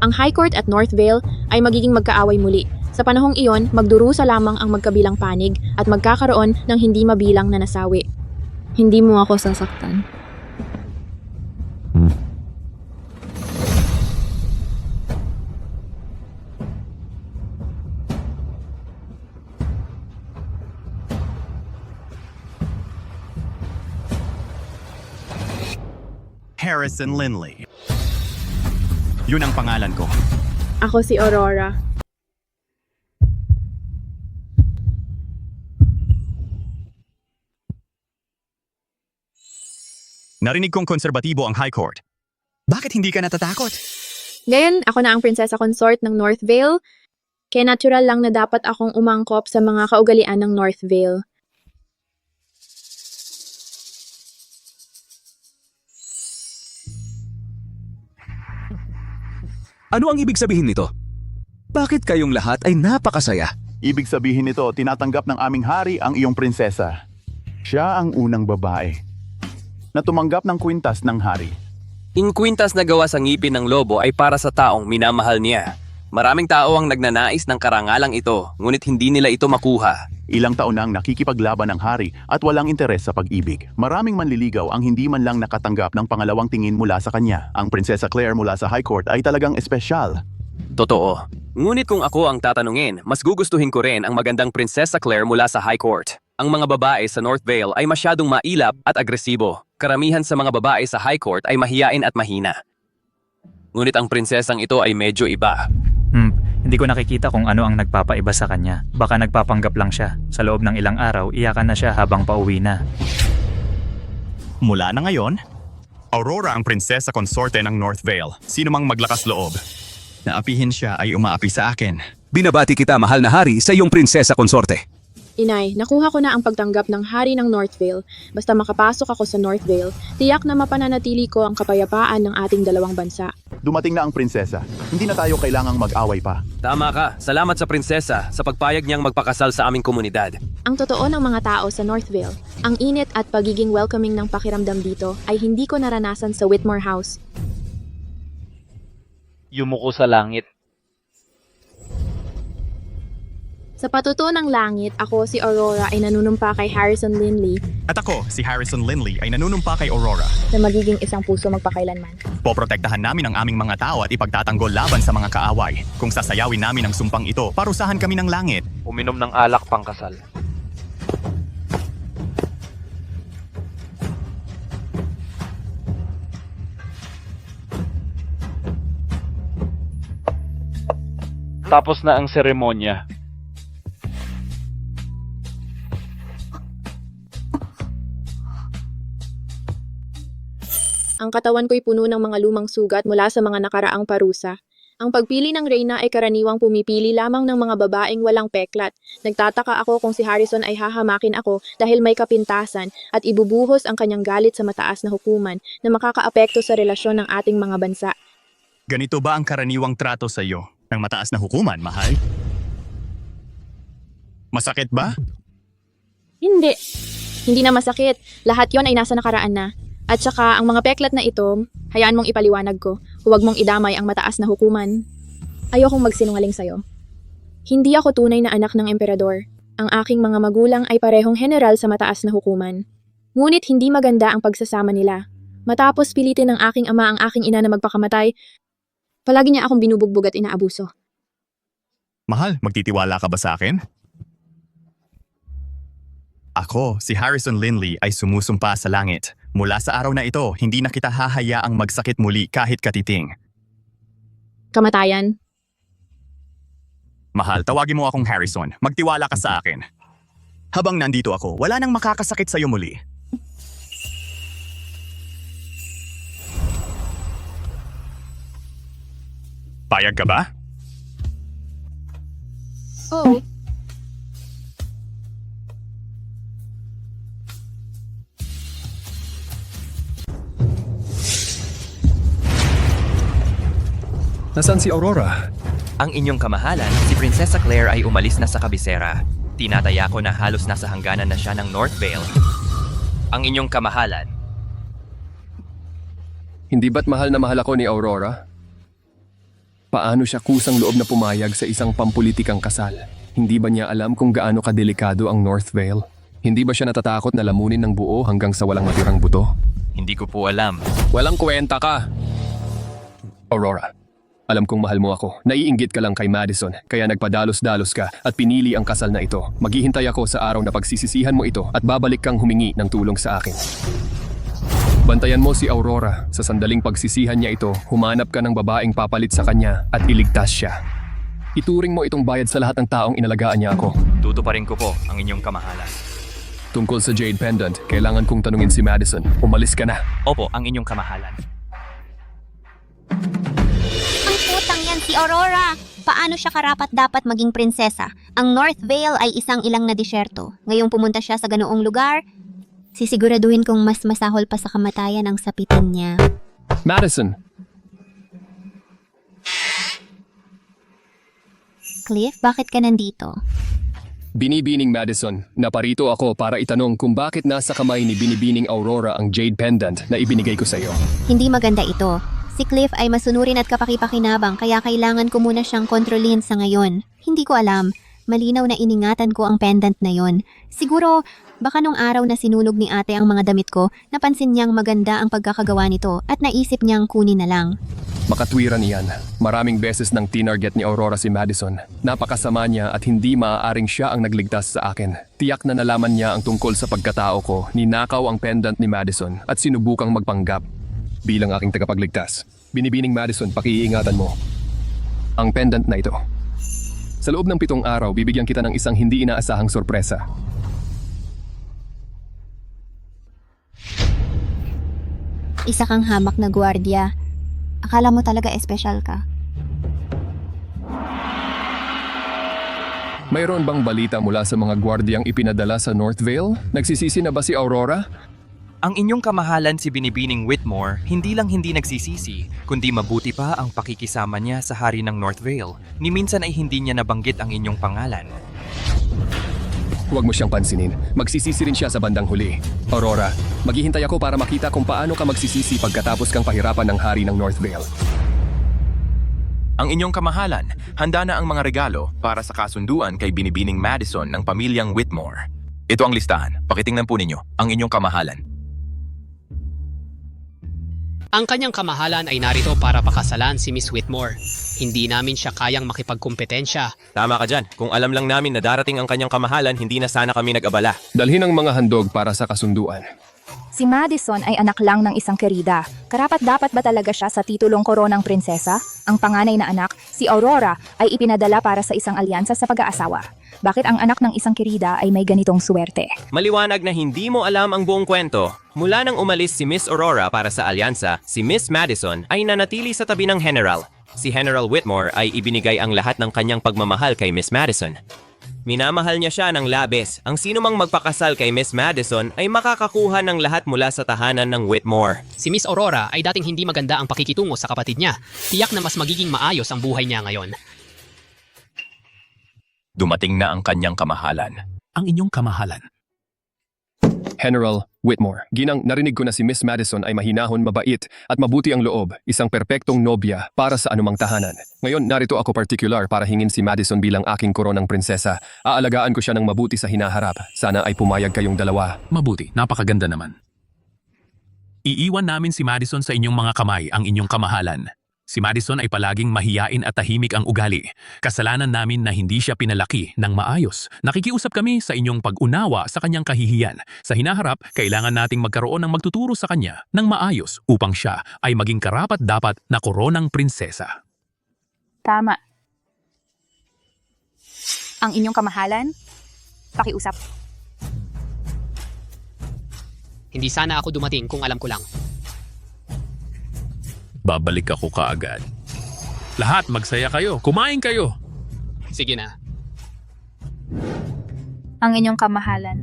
ang High Court at Northvale ay magiging magkaaway muli. Sa panahong iyon, magdurusa lamang ang magkabilang panig at magkakaroon ng hindi mabilang na nasawi. Hindi mo ako sasaktan. Harrison Lindley. Yun ang pangalan ko. Ako si Aurora. Narinig kong konserbatibo ang High Court. Bakit hindi ka natatakot? Ngayon, ako na ang prinsesa consort ng Northvale. Kaya natural lang na dapat akong umangkop sa mga kaugalian ng Northvale. Ano ang ibig sabihin nito? Bakit kayong lahat ay napakasaya? Ibig sabihin nito, tinatanggap ng aming hari ang iyong prinsesa. Siya ang unang babae na tumanggap ng kwintas ng hari. Ang kwintas na gawa sa ngipin ng lobo ay para sa taong minamahal niya. Maraming tao ang nagnanais ng karangalang ito, ngunit hindi nila ito makuha. Ilang taon nang nakikipaglaban ang hari at walang interes sa pag-ibig. Maraming manliligaw ang hindi man lang nakatanggap ng pangalawang tingin mula sa kanya. Ang Prinsesa Claire mula sa High Court ay talagang espesyal. Totoo. Ngunit kung ako ang tatanungin, mas gugustuhin ko rin ang magandang Prinsesa Claire mula sa High Court. Ang mga babae sa Northvale ay masyadong mailap at agresibo. Karamihan sa mga babae sa High Court ay mahiyain at mahina. Ngunit ang prinsesang ito ay medyo iba. Hindi ko nakikita kung ano ang nagpapaiba sa kanya. Baka nagpapanggap lang siya. Sa loob ng ilang araw, iyakan na siya habang pauwi na. Mula na ngayon, Aurora ang prinsesa konsorte ng Northvale. Sino mang maglakas loob. Naapihin siya ay umaapi sa akin. Binabati kita, mahal na hari, sa iyong prinsesa konsorte. Inay, nakuha ko na ang pagtanggap ng hari ng Northvale. Basta makapasok ako sa Northvale, tiyak na mapananatili ko ang kapayapaan ng ating dalawang bansa. Dumating na ang prinsesa. Hindi na tayo kailangang mag-away pa. Tama ka. Salamat sa prinsesa sa pagpayag niyang magpakasal sa aming komunidad. Ang totoo ng mga tao sa Northvale, ang init at pagiging welcoming ng pakiramdam dito ay hindi ko naranasan sa Whitmore House. Yumuko sa langit. Sa patuto ng langit, ako si Aurora ay nanunumpa kay Harrison Lindley At ako, si Harrison Lindley, ay nanunumpa kay Aurora. na magiging isang puso magpakailanman. Poprotektahan namin ang aming mga tao at ipagtatanggol laban sa mga kaaway. Kung sasayawin namin ang sumpang ito, parusahan kami ng langit. Uminom ng alak pangkasal. Tapos na ang seremonya. Ang katawan ko'y puno ng mga lumang sugat mula sa mga nakaraang parusa. Ang pagpili ng reyna ay karaniwang pumipili lamang ng mga babaeng walang peklat. Nagtataka ako kung si Harrison ay hahamakin ako dahil may kapintasan at ibubuhos ang kanyang galit sa mataas na hukuman na makakaapekto sa relasyon ng ating mga bansa. Ganito ba ang karaniwang trato sa iyo ng mataas na hukuman, mahal? Masakit ba? Hindi. Hindi na masakit. Lahat yon ay nasa nakaraan na. At saka, ang mga peklat na ito, hayaan mong ipaliwanag ko. Huwag mong idamay ang mataas na hukuman. Ayokong magsinungaling sa'yo. Hindi ako tunay na anak ng emperador. Ang aking mga magulang ay parehong general sa mataas na hukuman. Ngunit hindi maganda ang pagsasama nila. Matapos pilitin ng aking ama ang aking ina na magpakamatay, palagi niya akong binubugbog at inaabuso. Mahal, magtitiwala ka ba sa akin? Ako, si Harrison Linley ay sumusumpa sa langit. Mula sa araw na ito, hindi na kita hahayaang magsakit muli kahit katiting. Kamatayan. Mahal, tawagin mo akong Harrison. Magtiwala ka sa akin. Habang nandito ako, wala nang makakasakit sa'yo muli. Payag ka ba? Oo. Nasaan si Aurora? Ang inyong kamahalan, si Prinsesa Claire ay umalis na sa kabisera. Tinataya ko na halos nasa hangganan na siya ng North Vale. Ang inyong kamahalan. Hindi ba't mahal na mahal ako ni Aurora? Paano siya kusang loob na pumayag sa isang pampulitikang kasal? Hindi ba niya alam kung gaano kadelikado ang North Vale? Hindi ba siya natatakot na lamunin ng buo hanggang sa walang matirang buto? Hindi ko po alam. Walang kwenta ka! Aurora, alam kong mahal mo ako. Naiinggit ka lang kay Madison, kaya nagpadalos-dalos ka at pinili ang kasal na ito. Maghihintay ako sa araw na pagsisisihan mo ito at babalik kang humingi ng tulong sa akin. Bantayan mo si Aurora. Sa sandaling pagsisihan niya ito, humanap ka ng babaeng papalit sa kanya at iligtas siya. Ituring mo itong bayad sa lahat ng taong inalagaan niya ako. Tutuparin ko po ang inyong kamahalan. Tungkol sa Jade Pendant, kailangan kong tanungin si Madison. Umalis ka na. Opo, ang inyong kamahalan. Ang putang yan si Aurora! Paano siya karapat-dapat maging prinsesa? Ang North Vale ay isang ilang na disyerto. Ngayong pumunta siya sa ganoong lugar, sisiguraduhin kong mas masahol pa sa kamatayan ang sapitan niya. Madison! Cliff, bakit ka nandito? Binibining Madison, naparito ako para itanong kung bakit nasa kamay ni Binibining Aurora ang Jade Pendant na ibinigay ko sa iyo. Hindi maganda ito. Si Cliff ay masunurin at kapaki-pakinabang kaya kailangan ko muna siyang kontrolin sa ngayon. Hindi ko alam. Malinaw na iningatan ko ang pendant na yon. Siguro, baka nung araw na sinunog ni ate ang mga damit ko, napansin niyang maganda ang pagkakagawa nito at naisip niyang kunin na lang. Makatwiran iyan. Maraming beses nang tinarget ni Aurora si Madison. Napakasama niya at hindi maaaring siya ang nagligtas sa akin. Tiyak na nalaman niya ang tungkol sa pagkatao ko, ninakaw ang pendant ni Madison at sinubukang magpanggap. Bilang aking tagapagligtas, Binibining Madison, pakiingatan mo ang pendant na ito. Sa loob ng 7 araw, bibigyan kita ng isang hindi inaasahang sorpresa. Isa kang hamak na gwardiya. Akala mo talaga espesyal ka. Mayroon bang balita mula sa mga gwardiyang ipinadala sa North Vale? Nagsisisi na ba si Aurora? Ang inyong kamahalan si Binibining Whitmore hindi lang hindi nagsisisi, kundi mabuti pa ang pakikisama niya sa hari ng North Vale. Ni minsan ay hindi niya nabanggit ang inyong pangalan. Huwag mo siyang pansinin. Magsisisi rin siya sa bandang huli. Aurora, maghihintay ako para makita kung paano ka magsisisi pagkatapos kang pahirapan ng hari ng North Vale. Ang inyong kamahalan, handa na ang mga regalo para sa kasunduan kay Binibining Madison ng pamilyang Whitmore. Ito ang listahan. Pakitingnan po ninyo ang inyong kamahalan. Ang kanyang kamahalan ay narito para pakasalan si Miss Whitmore. Hindi namin siya kayang makipagkumpetensya. Tama ka dyan. Kung alam lang namin na darating ang kanyang kamahalan, hindi na sana kami nag-abala. Dalhin ang mga handog para sa kasunduan. Si Madison ay anak lang ng isang kerida. Karapat-dapat ba talaga siya sa titulong koronang prinsesa? Ang panganay na anak, si Aurora, ay ipinadala para sa isang alyansa sa pag-aasawa. Bakit ang anak ng isang kerida ay may ganitong swerte? Maliwanag na hindi mo alam ang buong kwento. Mula nang umalis si Miss Aurora para sa alyansa, si Miss Madison ay nanatili sa tabi ng General. Si General Whitmore ay ibinigay ang lahat ng kanyang pagmamahal kay Miss Madison. Minamahal niya siya ng labis. Ang sino mang magpakasal kay Miss Madison ay makakakuha ng lahat mula sa tahanan ng Whitmore. Si Miss Aurora ay dating hindi maganda ang pakikitungo sa kapatid niya. Tiyak na mas magiging maayos ang buhay niya ngayon. Dumating na ang kanyang kamahalan. Ang inyong kamahalan. General Whitmore, ginang narinig ko na si Miss Madison ay mahinahon, mabait at mabuti ang loob, isang perpektong nobya para sa anumang tahanan. Ngayon narito ako particular para hingin si Madison bilang aking koronang prinsesa. Aalagaan ko siya ng mabuti sa hinaharap. Sana ay pumayag kayong dalawa. Mabuti, napakaganda naman. Iiwan namin si Madison sa inyong mga kamay, ang inyong kamahalan. Si Madison ay palaging mahiyain at tahimik ang ugali. Kasalanan namin na hindi siya pinalaki ng maayos. Nakikiusap kami sa inyong pag-unawa sa kanyang kahihiyan. Sa hinaharap, kailangan nating magkaroon ng magtuturo sa kanya ng maayos upang siya ay maging karapat-dapat na koronang prinsesa. Tama. Ang inyong kamahalan? Pakiusap. Hindi sana ako dumating kung alam ko lang. Babalik ako kaagad. Lahat magsaya kayo, kumain kayo. Sige na. Ang inyong kamahalan.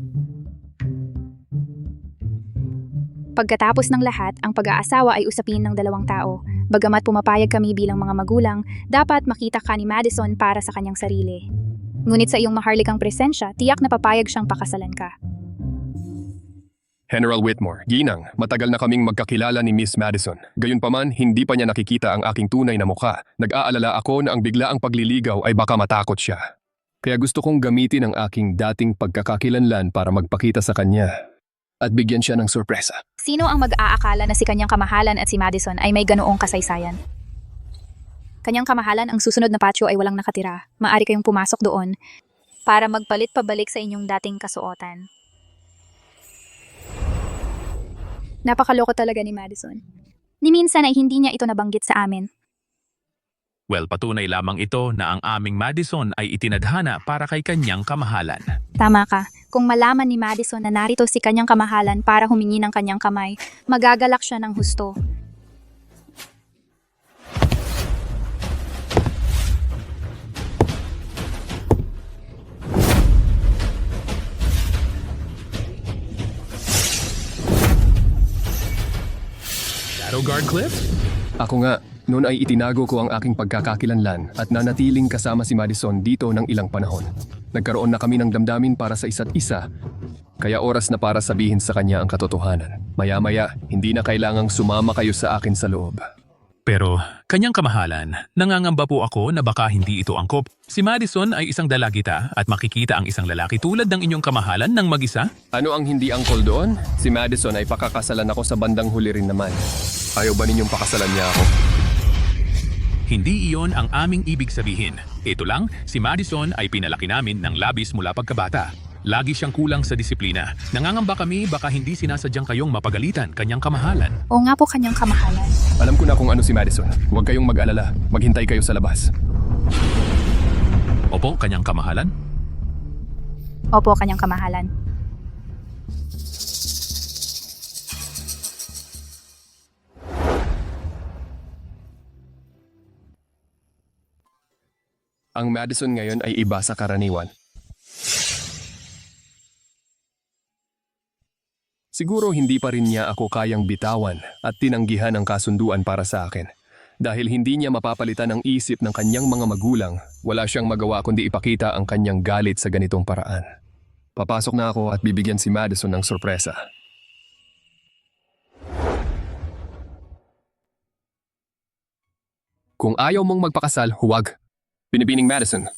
Pagkatapos ng lahat, ang pag-aasawa ay usapin ng dalawang tao. Bagamat pumapayag kami bilang mga magulang, dapat makita ka ni Madison para sa kanyang sarili. Ngunit sa iyong maharlikang presensya, tiyak na papayag siyang pakasalan ka. General Whitmore, ginang, matagal na kaming magkakilala ni Miss Madison. Gayunpaman, hindi pa niya nakikita ang aking tunay na mukha. Nag-aalala ako na ang biglaang pagliligaw ay baka matakot siya. Kaya gusto kong gamitin ang aking dating pagkakakilanlan para magpakita sa kanya at bigyan siya ng sorpresa. Sino ang mag-aakala na si kanyang kamahalan at si Madison ay may ganoong kasaysayan? Kanyang kamahalan, ang susunod na patio ay walang nakatira. Maaari kayong pumasok doon para magpalit pabalik sa inyong dating kasuotan. Napakaloko talaga ni Madison. Ni minsan ay hindi niya ito nabanggit sa amin. Well, patunay lamang ito na ang aming Madison ay itinadhana para kay kanyang kamahalan. Tama ka. Kung malaman ni Madison na narito si kanyang kamahalan para humingi ng kanyang kamay, magagalak siya ng husto. Guard Cliff? Ako nga, noon ay itinago ko ang aking pagkakakilanlan at nanatiling kasama si Madison dito ng ilang panahon. Nagkaroon na kami ng damdamin para sa isa't isa, kaya oras na para sabihin sa kanya ang katotohanan. Maya-maya, hindi na kailangang sumama kayo sa akin sa loob. Pero, kanyang kamahalan, nangangamba po ako na baka hindi ito angkop. Si Madison ay isang dalagita at makikita ang isang lalaki tulad ng inyong kamahalan ng mag-isa? Ano ang hindi angkol doon? Si Madison ay pakakasalan ako sa bandang huli rin naman. Ayaw ba ninyong pakasalan niya ako? Hindi iyon ang aming ibig sabihin. Ito lang, si Madison ay pinalaki namin ng labis mula pagkabata. Lagi siyang kulang sa disiplina. Nangangamba kami baka hindi sinasadyang kayong mapagalitan kanyang kamahalan. Oo nga po kanyang kamahalan. Alam ko na kung ano si Madison. Huwag kayong mag-alala. Maghintay kayo sa labas. Opo, kanyang kamahalan? Opo, kanyang kamahalan. Ang Madison ngayon ay iba sa karaniwan. Siguro hindi pa rin niya ako kayang bitawan at tinanggihan ang kasunduan para sa akin. Dahil hindi niya mapapalitan ang isip ng kanyang mga magulang, wala siyang magawa kundi ipakita ang kanyang galit sa ganitong paraan. Papasok na ako at bibigyan si Madison ng sorpresa. Kung ayaw mong magpakasal, huwag. Binibining Madison,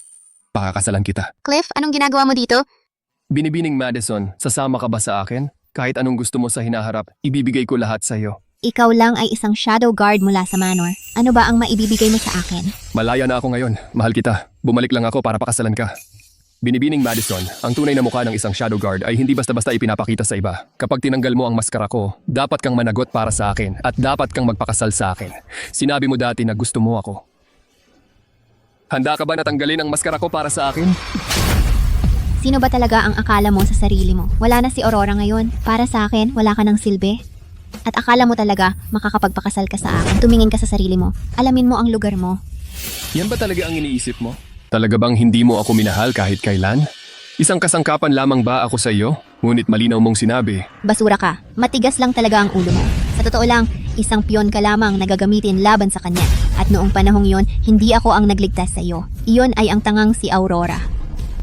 pakakasalan kita. Cliff, anong ginagawa mo dito? Binibining Madison, sasama ka ba sa akin? Kahit anong gusto mo sa hinaharap, ibibigay ko lahat sa iyo. Ikaw lang ay isang shadow guard mula sa Manor. Ano ba ang maibibigay mo sa akin? Malaya na ako ngayon. Mahal kita. Bumalik lang ako para pakasalan ka. Binibining Madison, ang tunay na mukha ng isang shadow guard ay hindi basta-basta ipinapakita sa iba. Kapag tinanggal mo ang maskara ko, dapat kang managot para sa akin at dapat kang magpakasal sa akin. Sinabi mo dati na gusto mo ako. Handa ka ba na tanggalin ang maskara ko para sa akin? Sino ba talaga ang akala mo sa sarili mo? Wala na si Aurora ngayon. Para sa akin, wala ka ng silbi. At akala mo talaga makakapagpakasal ka sa akin. Tumingin ka sa sarili mo. Alamin mo ang lugar mo. Yan ba talaga ang iniisip mo? Talaga bang hindi mo ako minahal kahit kailan? Isang kasangkapan lamang ba ako sa iyo? Ngunit malinaw mong sinabi. Basura ka. Matigas lang talaga ang ulo mo. Sa totoo lang, isang piyon ka lamang na gagamitin laban sa kanya. At noong panahong iyon, hindi ako ang nagligtas sa iyo. Iyon ay ang tangang si Aurora.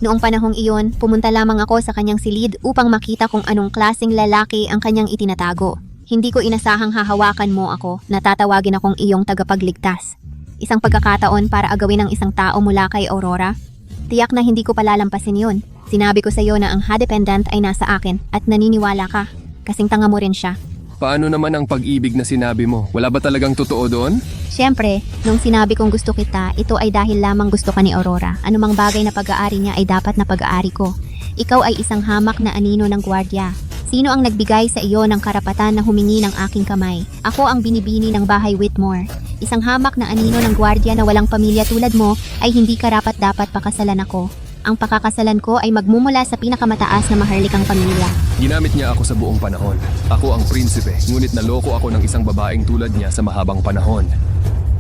Noong panahong iyon, pumunta lamang ako sa kanyang silid upang makita kung anong klaseng lalaki ang kanyang itinatago. Hindi ko inasahang hahawakan mo ako na tatawagin akong iyong tagapagligtas. Isang pagkakataon para agawin ang isang tao mula kay Aurora. Tiyak na hindi ko palalampasin yun. Sinabi ko sa iyo na ang Hadependant ay nasa akin at naniniwala ka. Kasing tanga mo rin siya. Paano naman ang pag-ibig na sinabi mo? Wala ba talagang totoo doon? Siyempre, nung sinabi kong gusto kita, ito ay dahil lamang gusto ka ni Aurora. Anumang bagay na pag-aari niya ay dapat na pag-aari ko. Ikaw ay isang hamak na anino ng gwardya. Sino ang nagbigay sa iyo ng karapatan na humingi ng aking kamay? Ako ang binibini ng bahay Whitmore. Isang hamak na anino ng gwardya na walang pamilya tulad mo ay hindi karapat-dapat pakasalan ako. Ang pakakasalan ko ay magmumula sa pinakamataas na maharlikang pamilya. Ginamit niya ako sa buong panahon. Ako ang prinsipe, ngunit naloko ako ng isang babaeng tulad niya sa mahabang panahon.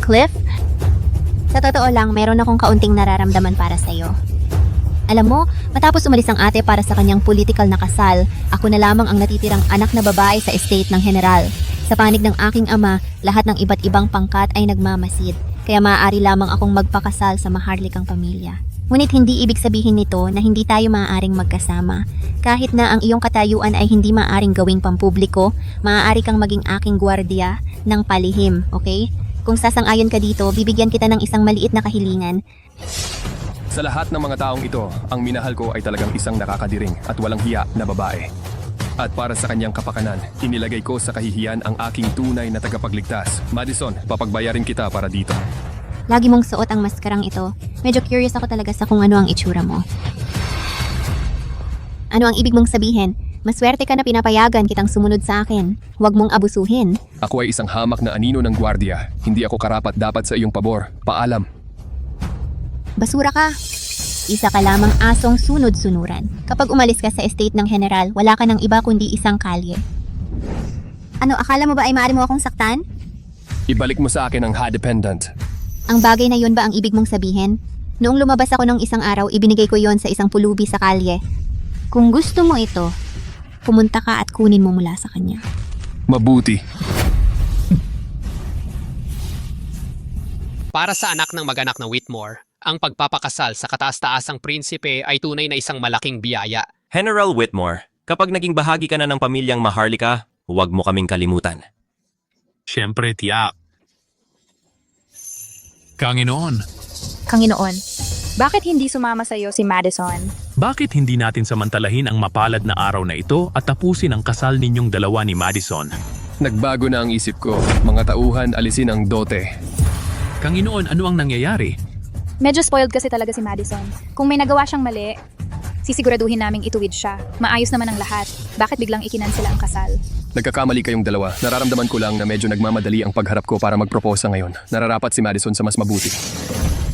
Cliff? Sa totoo lang, meron akong kaunting nararamdaman para sa iyo. Alam mo, matapos umalis ang ate para sa kanyang political na kasal, ako na lamang ang natitirang anak na babae sa estate ng general. Sa panig ng aking ama, lahat ng iba't ibang pangkat ay nagmamasid, kaya maaari lamang akong magpakasal sa maharlikang pamilya. Ngunit hindi ibig sabihin nito na hindi tayo maaaring magkasama. Kahit na ang iyong katayuan ay hindi maaaring gawing pampubliko, maaari kang maging aking gwardiya ng palihim, okay? Kung sasang-ayon ka dito, bibigyan kita ng isang maliit na kahilingan. Sa lahat ng mga taong ito, ang minahal ko ay talagang isang nakakadiring at walang hiya na babae. At para sa kanyang kapakanan, inilagay ko sa kahihiyan ang aking tunay na tagapagligtas. Madison, papagbayarin kita para dito. Lagi mong suot ang maskarang ito. Medyo curious ako talaga sa kung ano ang itsura mo. Ano ang ibig mong sabihin? Maswerte ka na pinapayagan kitang sumunod sa akin. Huwag mong abusuhin. Ako ay isang hamak na anino ng gwardya. Hindi ako karapat dapat sa iyong pabor. Paalam. Basura ka. Isa ka lamang asong sunod-sunuran. Kapag umalis ka sa estate ng general, wala ka ng iba kundi isang kalye. Ano, akala mo ba ay maaari mo akong saktan? Ibalik mo sa akin ang Hadependant. Ang bagay na yun ba ang ibig mong sabihin? Noong lumabas ako ng isang araw, ibinigay ko yon sa isang pulubi sa kalye. Kung gusto mo ito, pumunta ka at kunin mo mula sa kanya. Mabuti. Para sa anak ng mag-anak na Whitmore, ang pagpapakasal sa kataas-taasang prinsipe ay tunay na isang malaking biyaya. General Whitmore, kapag naging bahagi ka na ng pamilyang Maharlika, huwag mo kaming kalimutan. Siyempre, tiyak. Kanginoon, Kanginoon, bakit hindi sumama sa iyo si Madison? bakit hindi natin samantalahin ang mapalad na araw na ito at tapusin ang kasal ninyong dalawa ni Madison? Nagbago na ang isip ko. Mga tauhan, alisin ang dote. Kanginoon, ano ang nangyayari? Medyo spoiled kasi talaga si Madison. Kung may nagawa siyang mali, sisiguraduhin naming ituwid siya. Maayos naman ang lahat. Bakit biglang ikinansela ang kasal? Nagkakamali kayong dalawa. Nararamdaman ko lang na medyo nagmamadali ang pagharap ko para magproposa ngayon. Nararapat si Madison sa mas mabuti.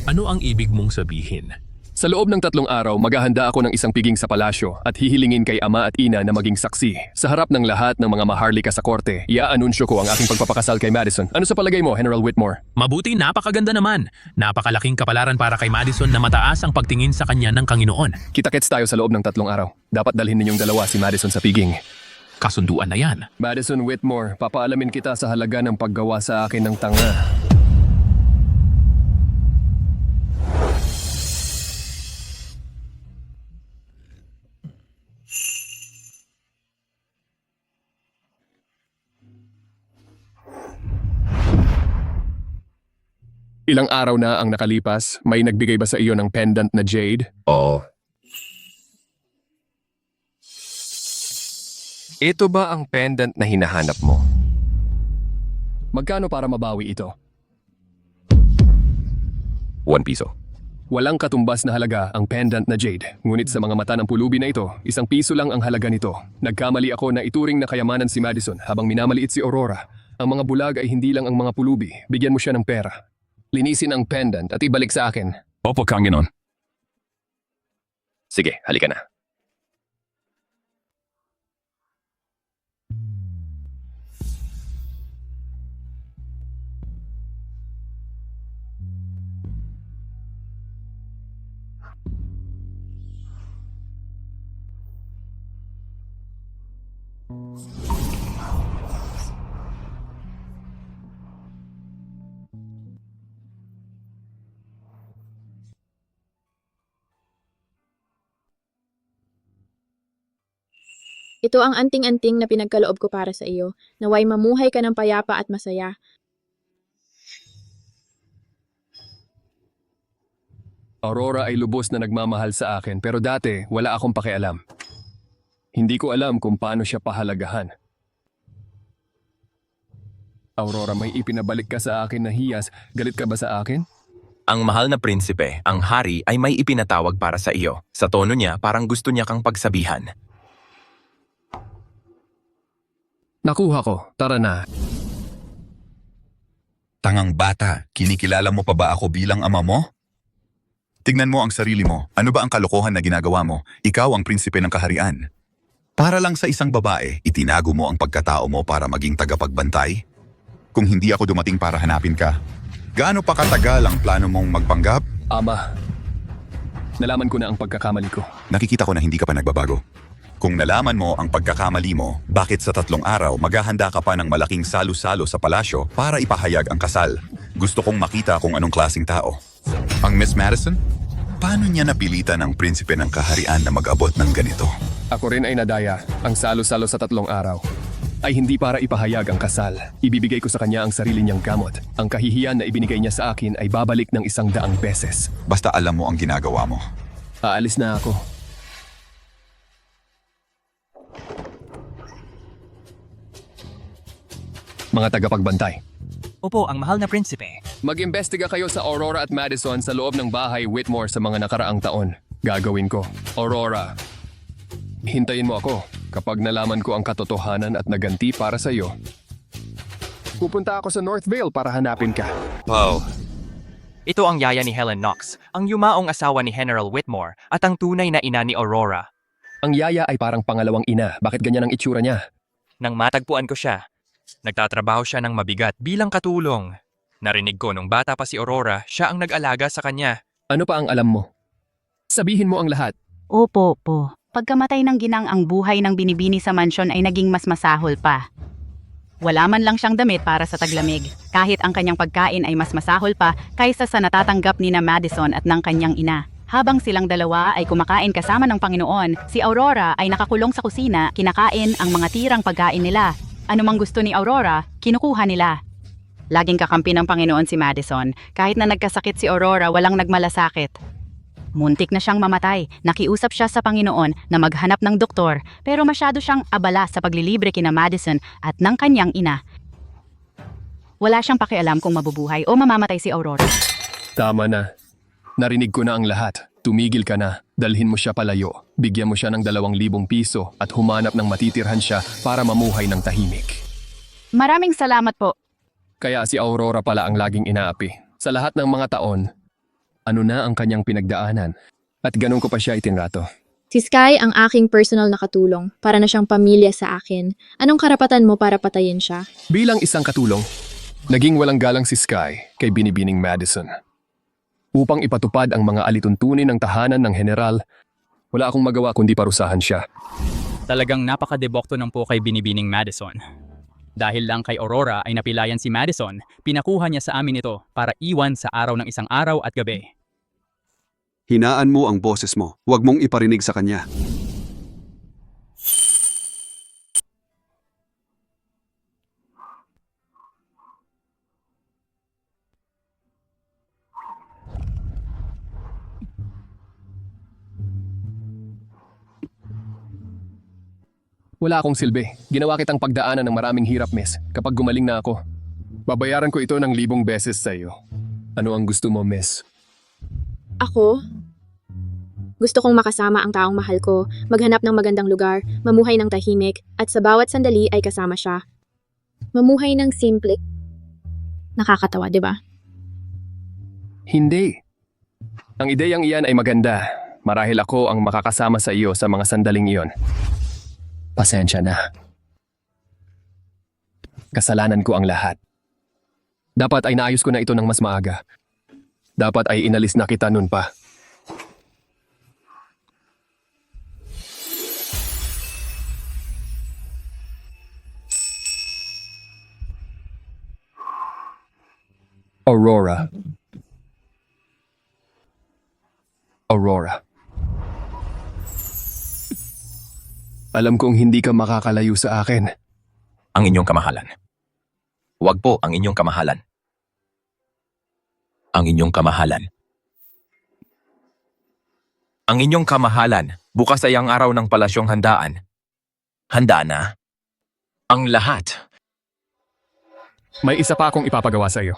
Ano ang ibig mong sabihin? Sa loob ng 3 araw, maghahanda ako ng isang piging sa palasyo at hihilingin kay ama at ina na maging saksi. Sa harap ng lahat ng mga Maharlika sa korte, iaanunsyo ko ang aking pagpapakasal kay Madison. Ano sa palagay mo, General Whitmore? Mabuti, napakaganda naman. Napakalaking kapalaran para kay Madison na mataas ang pagtingin sa kanya ng Kanginoon. Kita-kits tayo sa loob ng 3 araw. Dapat dalhin ninyong dalawa si Madison sa piging. Kasunduan na yan. Madison Whitmore, papaalamin kita sa halaga ng paggawa sa akin ng tanga. Ilang araw na ang nakalipas, may nagbigay ba sa iyo ng pendant na jade? Oo. Ito ba ang pendant na hinahanap mo? Magkano para mabawi ito? 1 piso. Walang katumbas na halaga ang pendant na jade. Ngunit sa mga mata ng pulubi na ito, ₱1 lang ang halaga nito. Nagkamali ako na ituring na kayamanan si Madison habang minamaliit si Aurora. Ang mga bulag ay hindi lang ang mga pulubi. Bigyan mo siya ng pera. Linisin ang pendant at ibalik sa akin. Opo, Kanginon. Sige, halika na. Ito ang anting-anting na pinagkaloob ko para sa iyo. Naway mamuhay ka ng payapa at masaya. Aurora ay lubos na nagmamahal sa akin pero dati wala akong pakialam. Hindi ko alam kung paano siya pahalagahan. Aurora, may ipinabalik ka sa akin na hiyas. Galit ka ba sa akin? Ang mahal na prinsipe, ang hari ay may ipinatawag para sa iyo. Sa tono niya, parang gusto niya kang pagsabihan. Nakuha ko. Tara na. Tangang bata, kinikilala mo pa ba ako bilang ama mo? Tignan mo ang sarili mo. Ano ba ang kalokohan na ginagawa mo? Ikaw ang prinsipe ng kaharian. Para lang sa isang babae, itinago mo ang pagkatao mo para maging tagapagbantay? Kung hindi ako dumating para hanapin ka, gaano pa katagal ang plano mong magpanggap? Ama, nalaman ko na ang pagkakamali ko. Nakikita ko na hindi ka pa nagbabago. Kung nalaman mo ang pagkakamali mo, bakit sa 3 araw maghahanda ka pa ng malaking salo-salo sa palasyo para ipahayag ang kasal? Gusto kong makita kung anong klaseng tao. Ang Miss Madison? Paano niya napilitan ang prinsipe ng kaharian na mag-abot ng ganito? Ako rin ay nadaya. Ang salo-salo sa 3 araw ay hindi para ipahayag ang kasal. Ibibigay ko sa kanya ang sarili niyang gamot. Ang kahihiyan na ibinigay niya sa akin ay babalik ng 100 beses. Basta alam mo ang ginagawa mo. Aalis na ako. Mga tagapagbantay. Opo, ang mahal na prinsipe. Mag-imbestiga kayo sa Aurora at Madison sa loob ng bahay Whitmore sa mga nakaraang taon. Gagawin ko. Aurora, hintayin mo ako. Kapag nalaman ko ang katotohanan at naganti para sa iyo, pupunta ako sa North Vale para hanapin ka. Wow. Ito ang yaya ni Helen Knox, ang yumaong asawa ni General Whitmore at ang tunay na ina ni Aurora. Ang yaya ay parang pangalawang ina. Bakit ganyan ang itsura niya? Nang matagpuan ko siya, nagtatrabaho siya ng mabigat bilang katulong. Narinig ko nung bata pa si Aurora, siya ang nag-alaga sa kanya. Ano pa ang alam mo? Sabihin mo ang lahat. Opo. Pagkamatay ng ginang, ang buhay ng binibini sa mansyon ay naging mas masahol pa. Wala man lang siyang damit para sa taglamig, kahit ang kanyang pagkain ay mas masahol pa kaysa sa natatanggap ni na Madison at ng kanyang ina. Habang silang dalawa ay kumakain kasama ng Panginoon, si Aurora ay nakakulong sa kusina, kinakain ang mga tirang pagkain nila. Ano mang gusto ni Aurora, kinukuha nila. Laging kakampi ng Panginoon si Madison, kahit na nagkasakit si Aurora, walang nagmalasakit. Muntik na siyang mamatay, nakiusap siya sa Panginoon na maghanap ng doktor, pero masyado siyang abala sa paglilibre kina Madison at ng kanyang ina. Wala siyang pakialam kung mabubuhay o mamamatay si Aurora. Tama na. Narinig ko na ang lahat. Tumigil ka na. Dalhin mo siya palayo. Bigyan mo siya ng ₱2,000 at humanap ng matitirhan siya para mamuhay ng tahimik. Maraming salamat po. Kaya si Aurora pala ang laging inaapi. Sa lahat ng mga taon, ano na ang kanyang pinagdaanan? At ganun ko pa siya itinrato. Si Sky ang aking personal na katulong. Para na siyang pamilya sa akin. Anong karapatan mo para patayin siya? Bilang isang katulong, naging walang galang si Sky kay Binibining Madison. Upang ipatupad ang mga alituntunin ng tahanan ng general, wala akong magawa kundi parusahan siya. Talagang napakadebokto ng po kay Binibining Madison. Dahil lang kay Aurora ay napilayan si Madison, pinakuha niya sa amin ito para iwan sa araw ng 1 araw at gabi. Hinaan mo ang boses mo. Huwag mong iparinig sa kanya. Wala akong silbi. Ginawa kitang pagdaanan ng maraming hirap, miss. Kapag gumaling na ako, babayaran ko ito ng 1,000 beses sa iyo. Ano ang gusto mo, miss? Ako? Gusto kong makasama ang taong mahal ko, maghanap ng magandang lugar, mamuhay ng tahimik, at sa bawat sandali ay kasama siya. Mamuhay ng simple. Nakakatawa, di ba? Hindi. Ang ideyang iyan ay maganda. Marahil ako ang makakasama sa iyo sa mga sandaling iyon. Pasensya na. Kasalanan ko ang lahat. Dapat ay naayos ko na ito ng mas maaga. Dapat ay inalis na kita nun pa. Aurora. Aurora. Alam kong hindi ka makakalayo sa akin. Ang inyong kamahalan. Huwag po ang inyong kamahalan. Ang inyong kamahalan. Ang inyong kamahalan, bukas ay ang araw ng palasyong handaan. Handa na? Ang lahat. May isa pa akong ipapagawa sa iyo.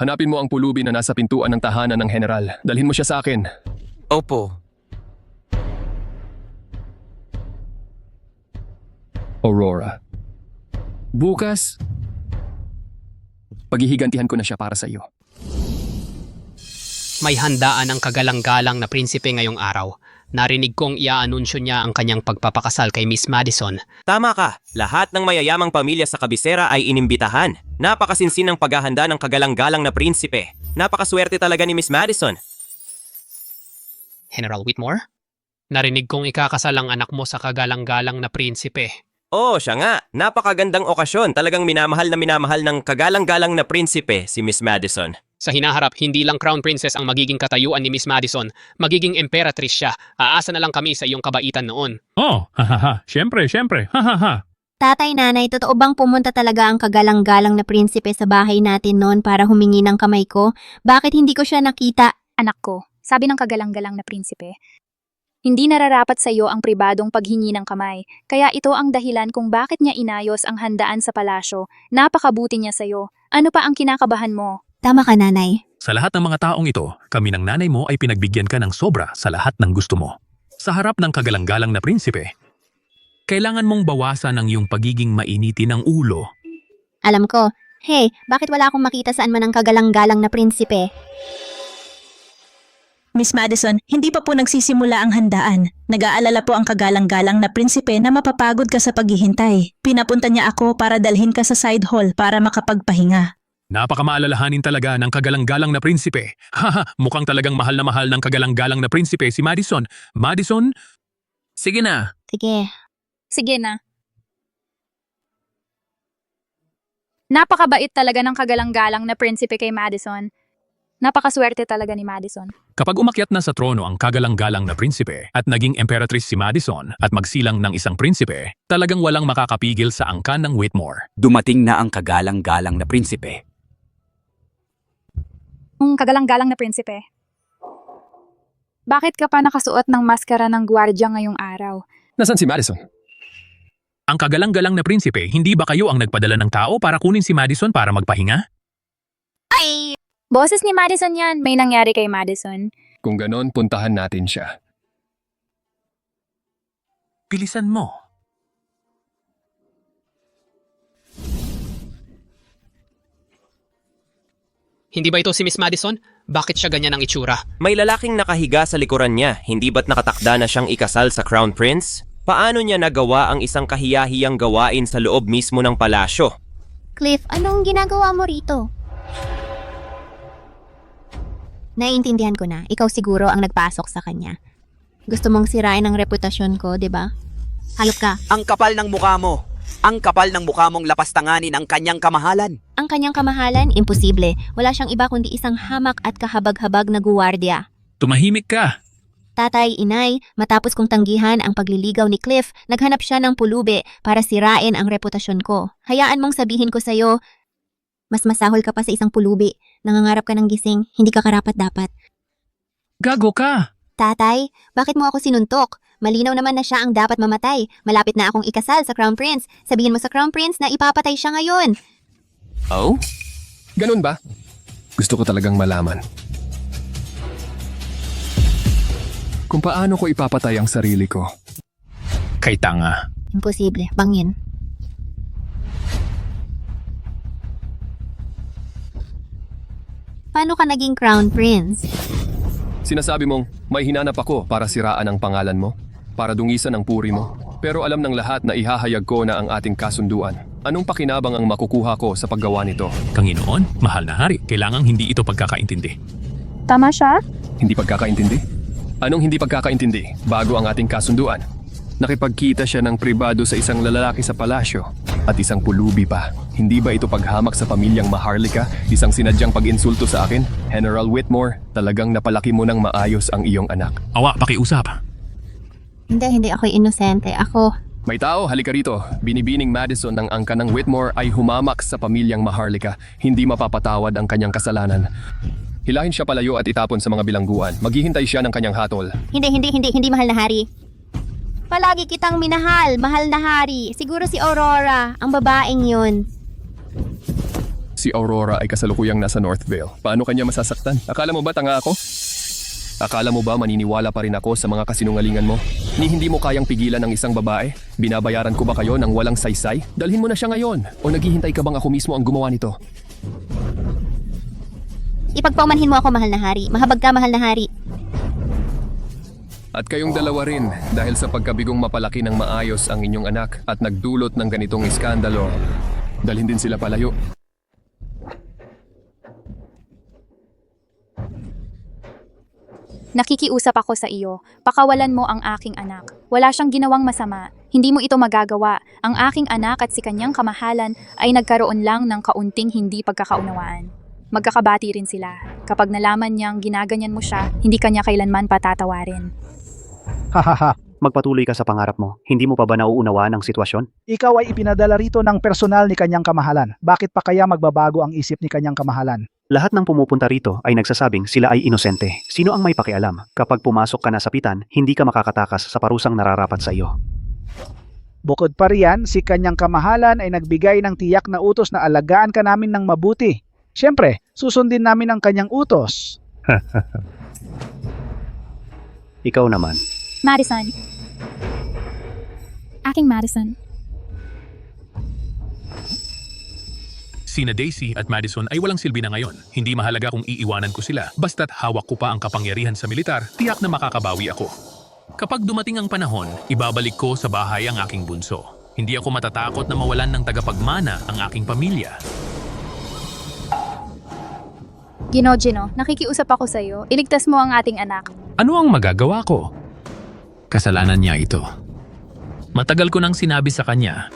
Hanapin mo ang pulubi na nasa pintuan ng tahanan ng general. Dalhin mo siya sa akin. Opo. Aurora. Bukas, paghihigantihan ko na siya para sa iyo. May handaan ang kagalang-galang na prinsipe ngayong araw. Narinig kong iaanunsyo niya ang kanyang pagpapakasal kay Miss Madison. Tama ka, lahat ng mayayamang pamilya sa kabisera ay inimbitahan. Napakasinsin ng paghahanda ng kagalang-galang na prinsipe. Napakaswerte talaga ni Miss Madison. General Whitmore? Narinig kong ikakasal ang anak mo sa kagalang-galang na prinsipe. Oo, siya nga. Napakagandang okasyon. Talagang minamahal ng kagalang-galang na prinsipe si Miss Madison. Sa hinaharap, hindi lang Crown Princess ang magiging katayuan ni Miss Madison. Magiging emperatrice siya. Aasa na lang kami sa iyong kabaitan noon. Oh, hahaha. Siyempre, hahaha. Tatay, nanay, totoo bang pumunta talaga ang kagalang-galang na prinsipe sa bahay natin noon para humingi ng kamay ko? Bakit hindi ko siya nakita? Anak ko, sabi ng kagalang-galang na prinsipe, hindi nararapat sa iyo ang pribadong paghingi ng kamay, kaya ito ang dahilan kung bakit niya inayos ang handaan sa palasyo. Napakabuti niya sa iyo. Ano pa ang kinakabahan mo? Tama ka, nanay. Sa lahat ng mga taong ito, kami ng nanay mo ay pinagbigyan ka ng sobra sa lahat ng gusto mo. Sa harap ng kagalang-galang na prinsipe, kailangan mong bawasan ang iyong pagiging mainiti ng ulo. Alam ko. Hey, bakit wala akong makita saan man ang kagalang-galang na prinsipe? Miss Madison, hindi pa po nagsisimula ang handaan. Nag-aalala po ang kagalang-galang na prinsipe na mapapagod ka sa paghihintay. Pinapunta niya ako para dalhin ka sa side hall para makapagpahinga. Napakamaalalahanin talaga ng kagalang-galang na prinsipe. Haha, mukhang talagang mahal ng kagalang-galang na prinsipe si Madison. Madison? Sige na. Sige. Sige na. Napakabait talaga ng kagalang-galang na prinsipe kay Madison. Napakaswerte talaga ni Madison. Kapag umakyat na sa trono ang kagalang-galang na prinsipe at naging emperatrice si Madison at magsilang ng isang prinsipe, talagang walang makakapigil sa angkan ng Whitmore. Dumating na ang kagalang-galang na prinsipe. Ang kagalang-galang na prinsipe. Bakit ka pa nakasuot ng maskara ng gwardya ngayong araw? Nasaan si Madison? Ang kagalang-galang na prinsipe, hindi ba kayo ang nagpadala ng tao para kunin si Madison para magpahinga? Ay! Boses ni Madison yan. May nangyari kay Madison. Kung ganon, puntahan natin siya. Bilisan mo. Hindi ba ito si Miss Madison? Bakit siya ganyan ang itsura? May lalaking nakahiga sa likuran niya. Hindi ba't nakatakda na siyang ikasal sa Crown Prince? Paano niya nagawa ang isang kahiyahiyang gawain sa loob mismo ng palasyo? Cliff, anong ginagawa mo rito? Naiintindihan ko na. Ikaw siguro ang nagpasok sa kanya. Gusto mong sirain ang reputasyon ko, di ba? Halop ka. Ang kapal ng mukha mo. Ang kapal ng mukha mong lapastanganin ang kanyang kamahalan. Ang kanyang kamahalan? Imposible. Wala siyang iba kundi isang hamak at kahabag-habag na guwardiya. Tumahimik ka. Tatay, inay, matapos kong tanggihan ang pagliligaw ni Cliff, naghanap siya ng pulubi para sirain ang reputasyon ko. Hayaan mong sabihin ko sa'yo, mas masahol ka pa sa isang pulubi. Nangangarap ka ng gising, hindi ka karapat-dapat. Gago ka! Tatay, bakit mo ako sinuntok? Malinaw naman na siya ang dapat mamatay. Malapit na akong ikasal sa Crown Prince. Sabihin mo sa Crown Prince na ipapatay siya ngayon. Oh? Ganun ba? Gusto ko talagang malaman. kung paano ko ipapatay ang sarili ko. Kay tanga. Imposible, bangin. Paano ka naging crown prince? Sinasabi mong may hinanap ako para siraan ang pangalan mo, para dungisan ang puri mo. Pero alam ng lahat na ihahayag ko na ang ating kasunduan. Anong pakinabang ang makukuha ko sa paggawa nito? Panginoon, mahal na hari, kailangang hindi ito pagkakaintindi. Tama siya? Hindi pagkakaintindi? Anong hindi pagkakaintindi bago ang ating kasunduan? Nakipagkita siya ng pribado sa isang lalaki sa palasyo at isang pulubi pa. Hindi ba ito paghamak sa pamilyang Maharlika? Isang sinadyang pag-insulto sa akin? General Whitmore, talagang napalaki mo ng maayos ang iyong anak. Awa, pakiusap. Hindi ako inosente. Ako, May tao, halika rito. Binibining Madison ng angka ng Whitmore ay humamak sa pamilyang Maharlika. Hindi mapapatawad ang kanyang kasalanan. Hilahin siya palayo at itapon sa mga bilangguan. Maghihintay siya ng kanyang hatol. Hindi mahal na hari. Palagi kitang minahal, mahal na hari. Siguro si Aurora, ang babaeng yun. Si Aurora ay kasalukuyang nasa Northvale. Paano kanya masasaktan? Akala mo ba tanga ako? Akala mo ba maniniwala pa rin ako sa mga kasinungalingan mo? Ni hindi mo kayang pigilan ang isang babae? Binabayaran ko ba kayo ng walang saysay? Dalhin mo na siya ngayon. O naghihintay ka bang ako mismo ang gumawa nito? Ipagpaumanhin mo ako, mahal na hari. Mahabag ka, mahal na hari. At kayong dalawa rin, dahil sa pagkabigong mapalaki ng maayos ang inyong anak at nagdulot ng ganitong iskandalo, dalhin din sila palayo. Nakikiusap ako sa iyo. Pakawalan mo ang aking anak. Wala siyang ginawang masama. Hindi mo ito magagawa. Ang aking anak at si kanyang kamahalan ay nagkaroon lang ng kaunting hindi pagkakaunawaan. Magkakabati rin sila. Kapag nalaman niyang ginaganyan mo siya, hindi kanya kailanman patatawarin. Hahaha, magpatuloy ka sa pangarap mo. Hindi mo pa ba nauunawaan ang sitwasyon? Ikaw ay ipinadala rito ng personal ni kanyang kamahalan. Bakit pa kaya magbabago ang isip ni kanyang kamahalan? Lahat ng pumupunta rito ay nagsasabing sila ay inosente. Sino ang may pakialam? Kapag pumasok ka na sa pitan, hindi ka makakatakas sa parusang nararapat sa iyo. Bukod pa riyan, si kanyang kamahalan ay nagbigay ng tiyak na utos na alagaan ka namin ng mabuti. Siyempre, susundin namin ang kanyang utos. Ikaw naman. Madison. Aking Madison. Sina Daisy at Madison ay walang silbi na ngayon. Hindi mahalaga kung iiwanan ko sila. Basta't hawak ko pa ang kapangyarihan sa militar, tiyak na makakabawi ako. Kapag dumating ang panahon, ibabalik ko sa bahay ang aking bunso. Hindi ako matatakot na mawalan ng tagapagmana ang aking pamilya. Gino, nakikiusap ako sa iyo. Iligtas mo ang ating anak. Ano ang magagawa ko? Kasalanan niya ito. Matagal ko nang sinabi sa kanya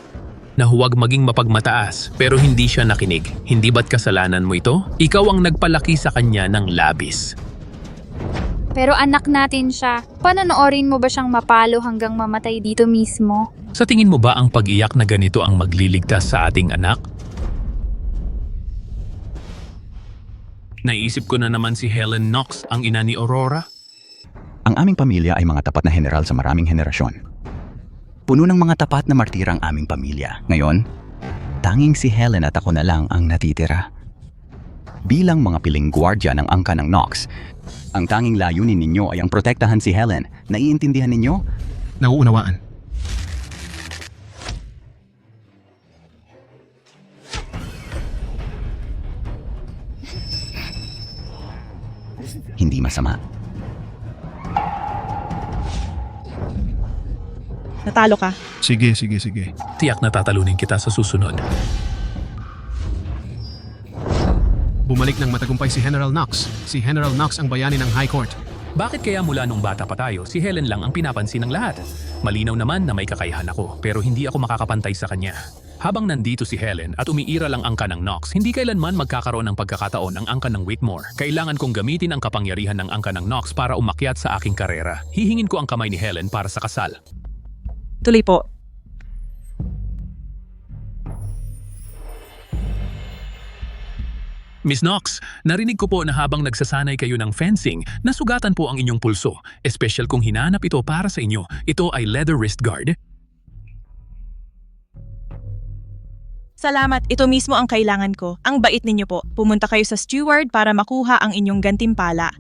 na huwag maging mapagmataas pero hindi siya nakinig. Hindi ba't kasalanan mo ito? Ikaw ang nagpalaki sa kanya ng labis. Pero anak natin siya. Panonoorin mo ba siyang mapalo hanggang mamatay dito mismo? Sa tingin mo ba ang pag-iyak na ganito ang magliligtas sa ating anak? Naisip ko na naman si Helen Knox, ang ina ni Aurora. Ang aming pamilya ay mga tapat na general sa maraming henerasyon. Puno ng mga tapat na martir ang aming pamilya. Ngayon, tanging si Helen at ako na lang ang natitira. Bilang mga piling gwardya ng angka ng Knox, ang tanging layunin ninyo ay ang protektahan si Helen. Naiintindihan ninyo? Nauunawaan. Hindi masama. Natalo ka. Sige. Tiyak na tatalunin kita sa susunod. Bumalik ng matagumpay si General Knox. Si General Knox ang bayani ng High Court. Bakit kaya mula nung bata pa tayo, si Helen lang ang pinapansin ng lahat? Malinaw naman na may kakayahan ako, pero hindi ako makakapantay sa kanya. Habang nandito si Helen at umiiral ang angka ng Knox, hindi kailanman magkakaroon ng pagkakataon ang angka ng Whitmore. Kailangan kong gamitin ang kapangyarihan ng angka ng Knox para umakyat sa aking karera. Hihingin ko ang kamay ni Helen para sa kasal. Tuloy po. Miss Knox, narinig ko po na habang nagsasanay kayo ng fencing, nasugatan po ang inyong pulso. Espesyal kong hinanap ito para sa inyo. Ito ay leather wrist guard. Salamat, ito mismo ang kailangan ko. Ang bait ninyo po. Pumunta kayo sa steward para makuha ang inyong gantimpala.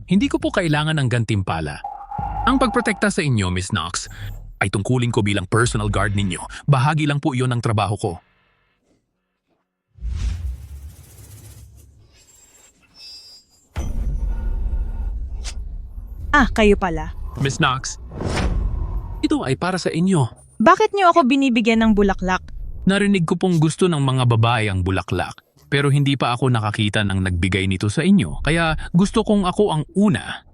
Hindi ko po kailangan ng gantimpala. Ang pagprotekta sa inyo, Miss Knox, ay tungkulin ko bilang personal guard ninyo. Bahagi lang po iyon ng trabaho ko. Ah, kayo pala. Miss Knox, ito ay para sa inyo. Bakit niyo ako binibigyan ng bulaklak? Narinig ko pong gusto ng mga babae ang bulaklak, pero hindi pa ako nakakita ng nagbigay nito sa inyo, kaya gusto kong ako ang una.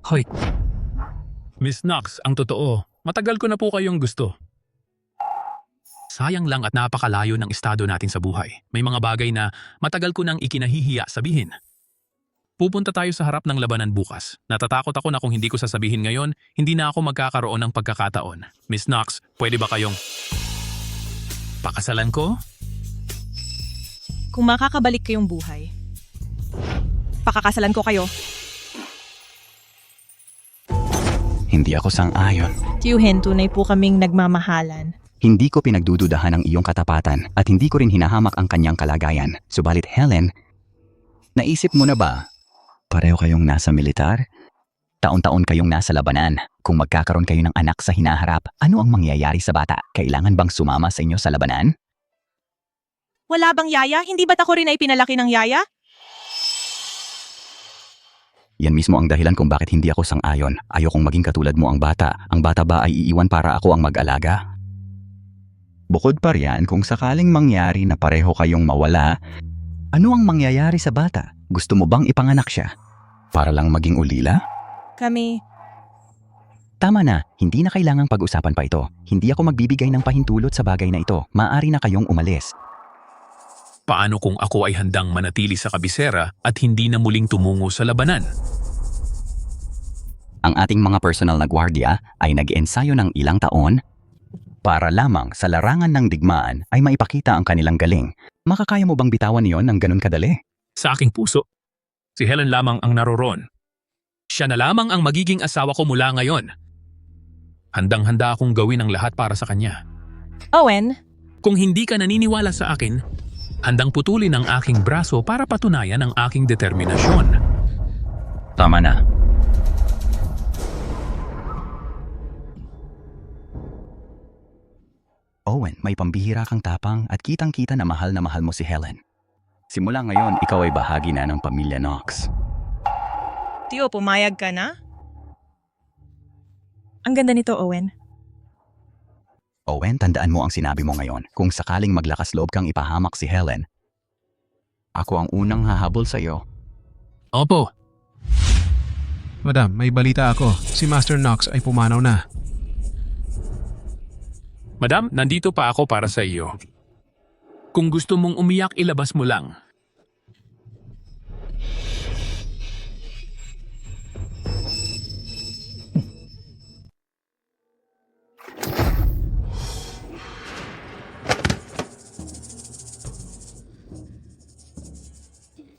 Hoy, Miss Knox, ang totoo, matagal ko na po kayong gusto. Sayang lang at napakalayo ng estado natin sa buhay. May mga bagay na matagal ko nang ikinahihiya sabihin. Pupunta tayo sa harap ng labanan bukas. Natatakot ako na kung hindi ko sasabihin ngayon, hindi na ako magkakaroon ng pagkakataon. Miss Knox, pwede ba kayong pakasalan ko? Kung makakabalik kayong buhay, pakakasalan ko kayo. Hindi ako sang-ayon. Tiyuhin, tunay po kaming nagmamahalan. Hindi ko pinagdududahan ang iyong katapatan at hindi ko rin hinahamak ang kanyang kalagayan. Subalit Helen, naisip mo na ba? Pareho kayong nasa militar? Taon-taon kayong nasa labanan. Kung magkakaroon kayo ng anak sa hinaharap, ano ang mangyayari sa bata? Kailangan bang sumama sa inyo sa labanan? Wala bang yaya? Hindi ba't ako rin ay pinalaki ng yaya? Yan mismo ang dahilan kung bakit hindi ako sang-ayon. Ayokong maging katulad mo ang bata. Ang bata ba ay iiwan para ako ang mag-alaga? Bukod pa riyan, kung sakaling mangyari na pareho kayong mawala, ano ang mangyayari sa bata? Gusto mo bang ipanganak siya? Para lang maging ulila? Kami... Tama na, hindi na kailangang pag-usapan pa ito. Hindi ako magbibigay ng pahintulot sa bagay na ito. Maaari na kayong umalis. Paano kung ako ay handang manatili sa kabisera at hindi na muling tumungo sa labanan? Ang ating mga personal na gwardiya ay nag-ensayo ng ilang taon para lamang sa larangan ng digmaan ay maipakita ang kanilang galing. Makakaya mo bang bitawan iyon ng ganun kadali? Sa aking puso, si Helen lamang ang naroon. Siya na lamang ang magiging asawa ko mula ngayon. Handang-handa akong gawin ang lahat para sa kanya. Owen? Kung hindi ka naniniwala sa akin, handang putulin ang aking braso para patunayan ang aking determinasyon. Tama na. Owen, may pambihira kang tapang at kitang-kita na mahal mo si Helen. Simula ngayon, ikaw ay bahagi na ng pamilya Knox. Tiyo, pumayag ka na? Ang ganda nito, Owen. Owen, tandaan mo ang sinabi mo ngayon. Kung sakaling maglakas loob kang ipahamak si Helen, ako ang unang hahabol sa iyo. Opo. Madam, may balita ako. Si Master Knox ay pumanaw na. Madam, nandito pa ako para sa iyo. Kung gusto mong umiyak, ilabas mo lang.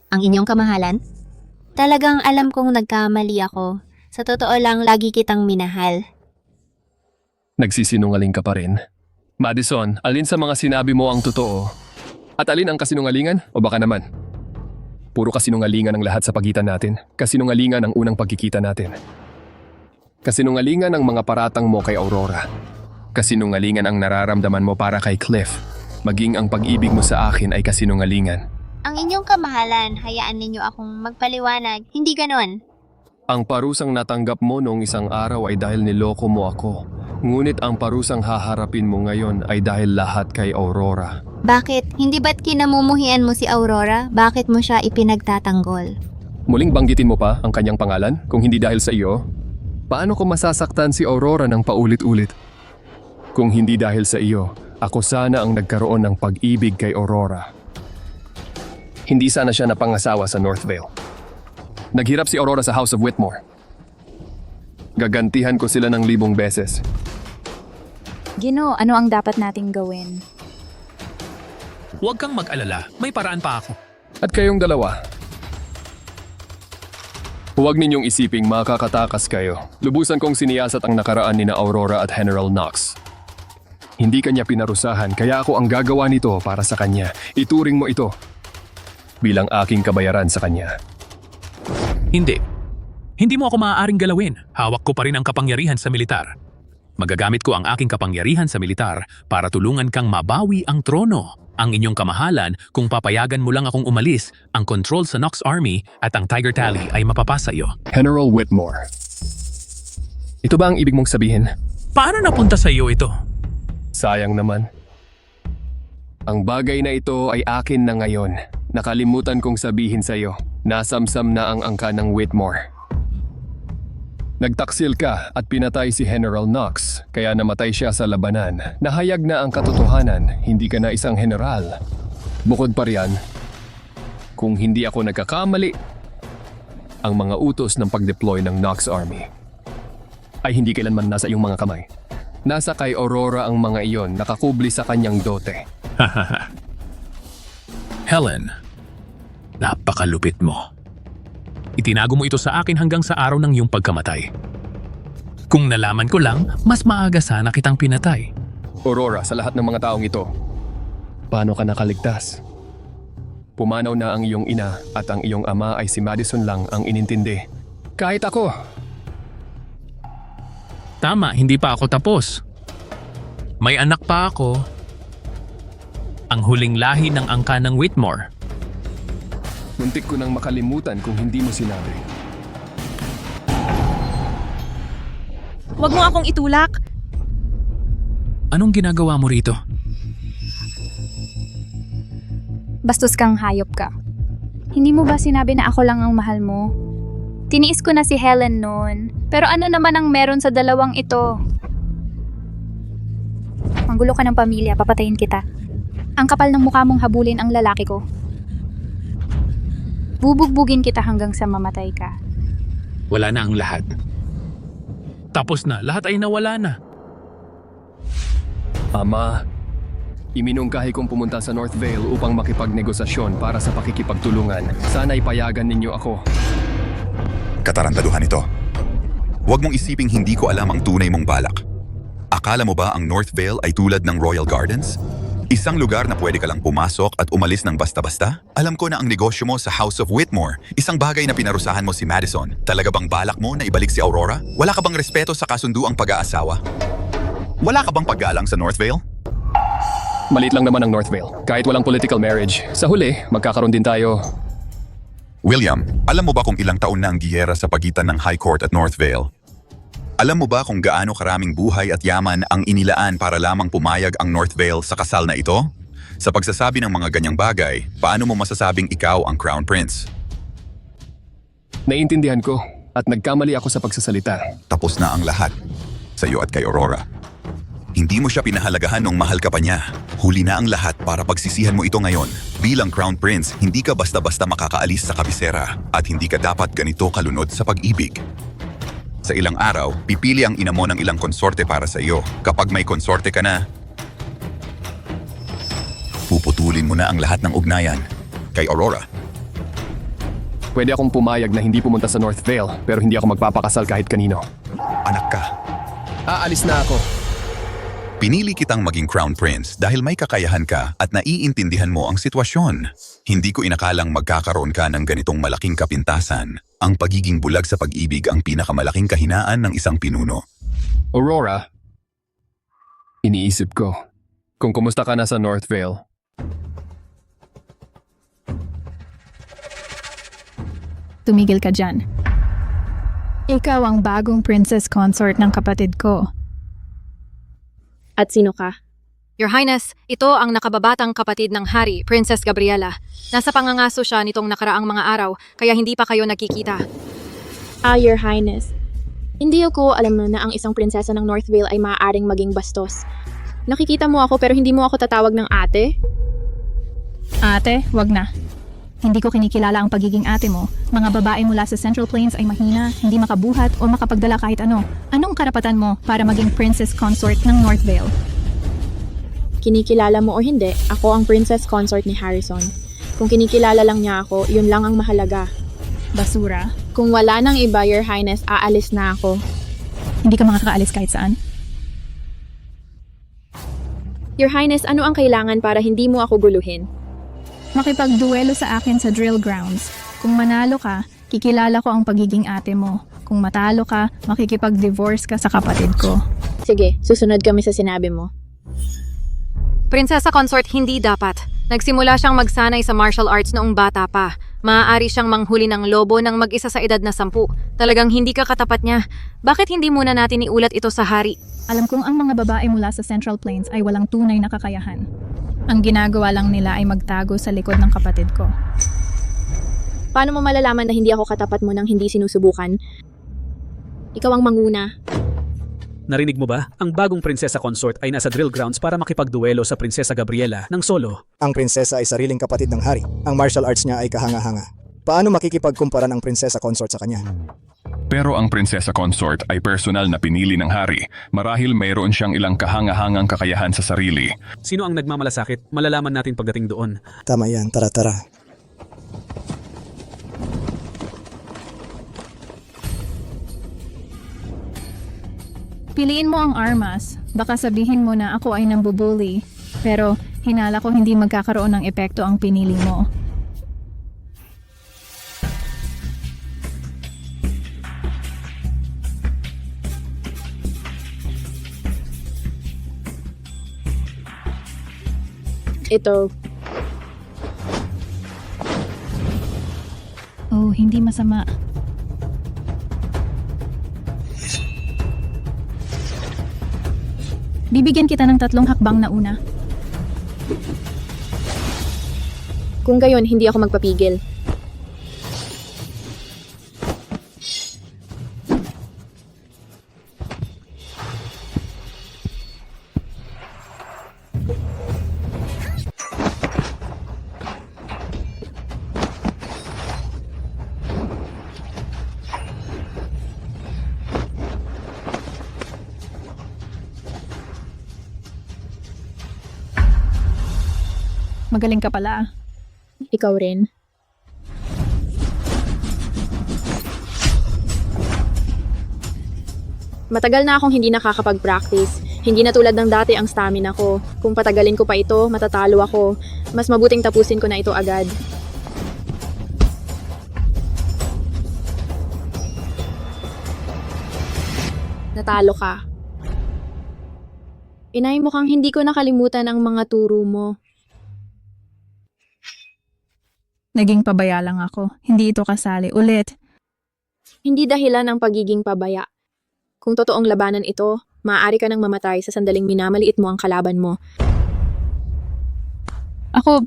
Ang inyong kamahalan? Talagang alam kong nagkamali ako. Sa totoo lang, lagi kitang minahal. Nagsisinungaling ka pa rin. Madison, alin sa mga sinabi mo ang totoo? At alin ang kasinungalingan? O baka naman? Puro kasinungalingan ang lahat sa pagitan natin. Kasinungalingan ang unang pagkikita natin. Kasinungalingan ang mga paratang mo kay Aurora. Kasinungalingan ang nararamdaman mo para kay Cliff. Maging ang pag-ibig mo sa akin ay kasinungalingan. Ang inyong kamahalan, hayaan ninyo akong magpaliwanag. Hindi ganon. Ang parusang natanggap mo noong isang araw ay dahil niloko mo ako. Ngunit ang parusang haharapin mo ngayon ay dahil lahat kay Aurora. Bakit? Hindi ba't kinamumuhian mo si Aurora? Bakit mo siya ipinagtatanggol? Muling banggitin mo pa ang kanyang pangalan kung hindi dahil sa iyo? Paano ko masasaktan si Aurora ng paulit-ulit? Kung hindi dahil sa iyo, ako sana ang nagkaroon ng pag-ibig kay Aurora. Hindi sana siya napangasawa sa Northvale. Naghirap si Aurora sa House of Whitmore. Gagantihan ko sila ng 1,000 beses. Gino, ano ang dapat nating gawin? Huwag kang mag-alala, may paraan pa ako. At kayong dalawa, huwag ninyong isiping makakatakas kayo. Lubusan kong siniyasat ang nakaraan ni na Aurora at General Knox. Hindi kanya pinarusahan, kaya ako ang gagawa nito para sa kanya. Ituring mo ito bilang aking kabayaran sa kanya. Hindi. Hindi mo ako maaaring galawin. Hawak ko pa rin ang kapangyarihan sa militar. Magagamit ko ang aking kapangyarihan sa militar para tulungan kang mabawi ang trono. Ang inyong kamahalan, kung papayagan mo lang akong umalis, ang control sa Nox Army at ang Tiger Tally ay mapapasa iyo. General Whitmore. Ito ba ang ibig mong sabihin? Paano napunta sa iyo ito? Sayang naman. Ang bagay na ito ay akin na ngayon. Nakalimutan kong sabihin sa iyo. Nasamsam na ang angka ng Whitmore. Nagtaksil ka at pinatay si General Knox, kaya namatay siya sa labanan. Nahayag na ang katotohanan, hindi ka na isang general. Bukod pa riyan, kung hindi ako nagkakamali, ang mga utos ng pag-deploy ng Knox Army ay hindi kailanman nasa iyong mga kamay. Nasa kay Aurora ang mga iyon, nakakubli sa kanyang dote. Helen, napakalupit mo. Itinago mo ito sa akin hanggang sa araw ng iyong pagkamatay. Kung nalaman ko lang, mas maaga sana kitang pinatay. Aurora, sa lahat ng mga taong ito, paano ka nakaligtas? Pumanaw na ang iyong ina at ang iyong ama ay si Madison lang ang inintindi. Kahit ako. Tama, hindi pa ako tapos. May anak pa ako. Ang huling lahi ng angka ng Whitmore. Muntik ko nang makalimutan kung hindi mo sinabi. Huwag mo akong itulak. Anong ginagawa mo rito? Bastos kang hayop ka. Hindi mo ba sinabi na ako lang ang mahal mo? Tiniis ko na si Helen noon. Pero ano naman ang meron sa dalawang ito? Manggulo ka ng pamilya, papatayin kita. Ang kapal ng mukha mong habulin ang lalaki ko. Bubugbugin kita hanggang sa mamatay ka. Wala na ang lahat. Tapos na, lahat ay nawala na. Ama, iminungkahi kong pumunta sa North Vale upang makipagnegosasyon para sa pakikipagtulungan. Sana'y payagan ninyo ako. Katarantaduhan ito. Huwag mong isiping hindi ko alam ang tunay mong balak. Akala mo ba ang North Vale ay tulad ng Royal Gardens? Isang lugar na pwede ka lang pumasok at umalis ng basta-basta? Alam ko na ang negosyo mo sa House of Whitmore. Isang bagay na pinarusahan mo si Madison. Talaga bang balak mo na ibalik si Aurora? Wala ka bang respeto sa kasunduang pag-aasawa? Wala ka bang paggalang sa North Vale? Maliit lang naman ang North Vale. Kahit walang political marriage, sa huli, magkakaroon din tayo. William, alam mo ba kung ilang taon na ang giyera sa pagitan ng High Court at North Vale? Alam mo ba kung gaano karaming buhay at yaman ang inilaan para lamang pumayag ang North Vale sa kasal na ito? Sa pagsasabi ng mga ganyang bagay, paano mo masasabing ikaw ang Crown Prince? Naiintindihan ko at nagkamali ako sa pagsasalita. Tapos na ang lahat sa iyo at kay Aurora. Hindi mo siya pinahalagahan nung mahal ka pa niya. Huli na ang lahat para pagsisihan mo ito ngayon. Bilang Crown Prince, hindi ka basta-basta makakaalis sa kabisera at hindi ka dapat ganito kalunod sa pag-ibig. Sa ilang araw, pipili ang ina mo ng ilang konsorte para sa iyo. Kapag may konsorte ka na, puputulin mo na ang lahat ng ugnayan kay Aurora. Pwede akong pumayag na hindi pumunta sa North Vale pero hindi ako magpapakasal kahit kanino. Anak ka. Aalis na ako. Pinili kitang maging Crown Prince dahil may kakayahan ka at naiintindihan mo ang sitwasyon. Hindi ko inakalang magkakaroon ka ng ganitong malaking kapintasan. Ang pagiging bulag sa pag-ibig ang pinakamalaking kahinaan ng isang pinuno. Aurora, iniisip ko kung kumusta ka na sa North Vale. Tumigil ka dyan. Ikaw ang bagong princess consort ng kapatid ko. At sino ka? Your Highness, ito ang nakababatang kapatid ng hari, Princess Gabriela. Nasa pangangaso siya nitong nakaraang mga araw, kaya hindi pa kayo nagkikita. Your Highness. Hindi ako alam na ang isang prinsesa ng North Vale ay maaaring maging bastos. Nakikita mo ako pero hindi mo ako tatawag ng ate? Ate, wag na. Hindi ko kinikilala ang pagiging ate mo. Mga babae mula sa Central Plains ay mahina, hindi makabuhat o makapagdala kahit ano. Anong karapatan mo para maging princess consort ng North Vale? Kinikilala mo o hindi, ako ang princess consort ni Harrison. Kung kinikilala lang niya ako, yun lang ang mahalaga. Basura. Kung wala nang iba, Your Highness, aalis na ako. Hindi ka makakaalis kahit saan? Your Highness, ano ang kailangan para hindi mo ako guluhin? Makipagduelo sa akin sa drill grounds. Kung manalo ka, Kikilala ko ang pagiging ate mo. Kung matalo ka, makikipag-divorce ka sa kapatid ko. Sige, susunod kami sa sinabi mo. Prinsesa Consort, hindi dapat. Nagsimula siyang magsanay sa martial arts noong bata pa. Maaari siyang manghuli ng lobo ng mag-isa sa edad na 10. Talagang hindi ka katapat niya. Bakit hindi muna natin iulat ito sa hari? Alam kong ang mga babae mula sa Central Plains ay walang tunay na kakayahan. Ang ginagawa lang nila ay magtago sa likod ng kapatid ko. Paano mo malalaman na hindi ako katapat mo nang hindi sinusubukan? Ikaw ang manguna. Narinig mo ba? Ang bagong prinsesa consort ay nasa drill grounds para makipagduelo sa prinsesa Gabriela ng solo. Ang prinsesa ay sariling kapatid ng hari. Ang martial arts niya ay kahanga-hanga. Paano makikipagkumpara ng prinsesa consort sa kanya? Pero ang prinsesa consort ay personal na pinili ng hari. Marahil mayroon siyang ilang kahanga-hangang kakayahan sa sarili. Sino ang nagmamalasakit? Malalaman natin pagdating doon. Tama yan, tara. Piliin mo ang armas. Baka sabihin mo na ako ay nambubuli. Pero hinala ko hindi magkakaroon ng epekto ang pinili mo. Ito. Oh, hindi masama. Bibigyan kita ng 3 hakbang na una. Kung gayon, hindi ako magpapigil. Magaling ka pala. Ikaw rin. Matagal na akong hindi nakakapag-practice. Hindi na tulad ng dati ang stamina ko. Kung patagalin ko pa ito, matatalo ako. Mas mabuting tapusin ko na ito agad. Natalo ka. Inay, mukhang hindi ko nakalimutan ang mga turo mo. Naging pabaya lang ako. Hindi ito kasali. Ulit. Hindi dahilan ng pagiging pabaya. Kung totoong labanan ito, maaari ka nang mamatay sa sandaling minamaliit mo ang kalaban mo. Ako...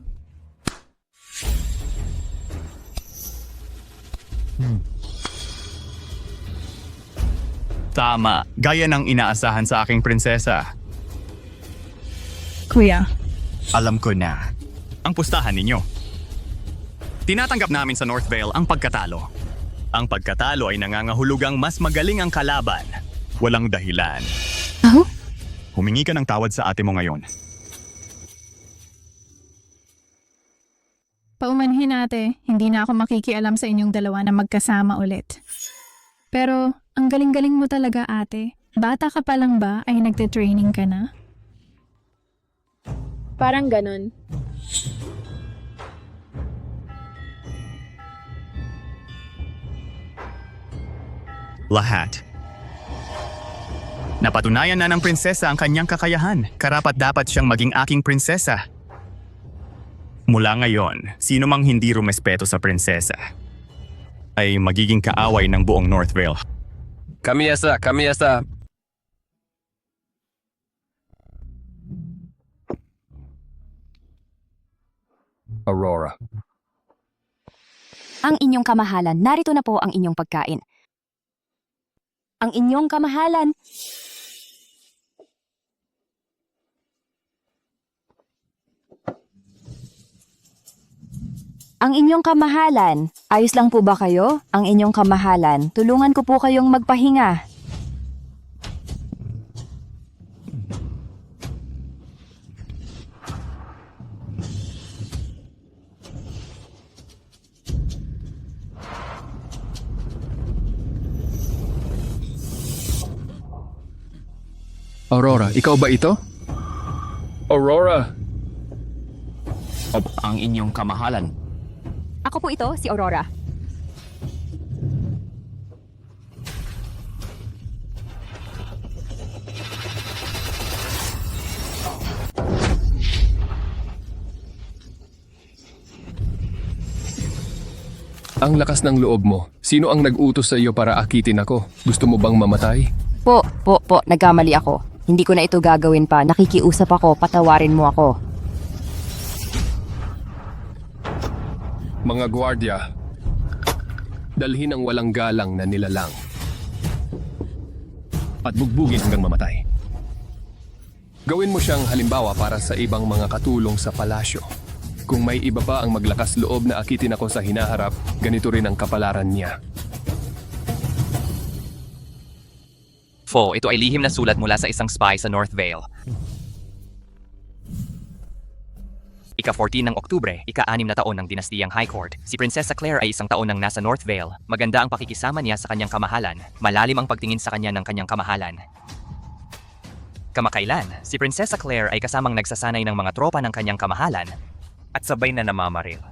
Tama, gaya ng inaasahan sa aking prinsesa. Kuya. Alam ko na. Ang pustahan ninyo. Tinatanggap namin sa North Vale ang pagkatalo. Ang pagkatalo ay nangangahulugang mas magaling ang kalaban. Walang dahilan. Oh? Humingi ka ng tawad sa ate mo ngayon. Paumanhin ate, hindi na ako makikialam sa inyong dalawa na magkasama ulit. Pero, ang galing-galing mo talaga ate. Bata ka pa lang ba ay nagte-training ka na? Parang ganon. Lahat. Napatunayan na ng prinsesa ang kanyang kakayahan. Karapat-dapat siyang maging aking prinsesa. Mula ngayon, sino mang hindi rumespeto sa prinsesa ay magiging kaaway ng buong North Vale. Kamiyasa. Aurora. Ang inyong kamahalan, narito na po ang inyong pagkain. Ang inyong kamahalan. Ang inyong kamahalan. Ayos lang po ba kayo? Ang inyong kamahalan. Tulungan ko po kayong magpahinga. Aurora, ikaw ba ito? Aurora! Ang inyong kamahalan. Ako po ito, si Aurora. Ang lakas ng loob mo. Sino ang nag-utos sa iyo para akitin ako? Gusto mo bang mamatay? Po, nagkamali ako. Hindi ko na ito gagawin pa. Nakikiusap ako, patawarin mo ako. Mga gwardya, dalhin ang walang galang na nilalang. At bugbugin hanggang mamatay. Gawin mo siyang halimbawa para sa ibang mga katulong sa palasyo. Kung may iba pa ang maglakas loob na akitin ako sa hinaharap, ganito rin ang kapalaran niya. Fo, ito ay lihim na sulat mula sa isang spy sa North Vale. Ika-14 ng Oktubre, ika-6 na taon ng dinastiyang High Court. Si Prinsesa Claire ay isang taon nang nasa North Vale. Maganda ang pakikisama niya sa kanyang kamahalan. Malalim ang pagtingin sa kanya ng kanyang kamahalan. Kamakailan, si Prinsesa Claire ay kasamang nagsasanay ng mga tropa ng kanyang kamahalan at sabay na namamaril.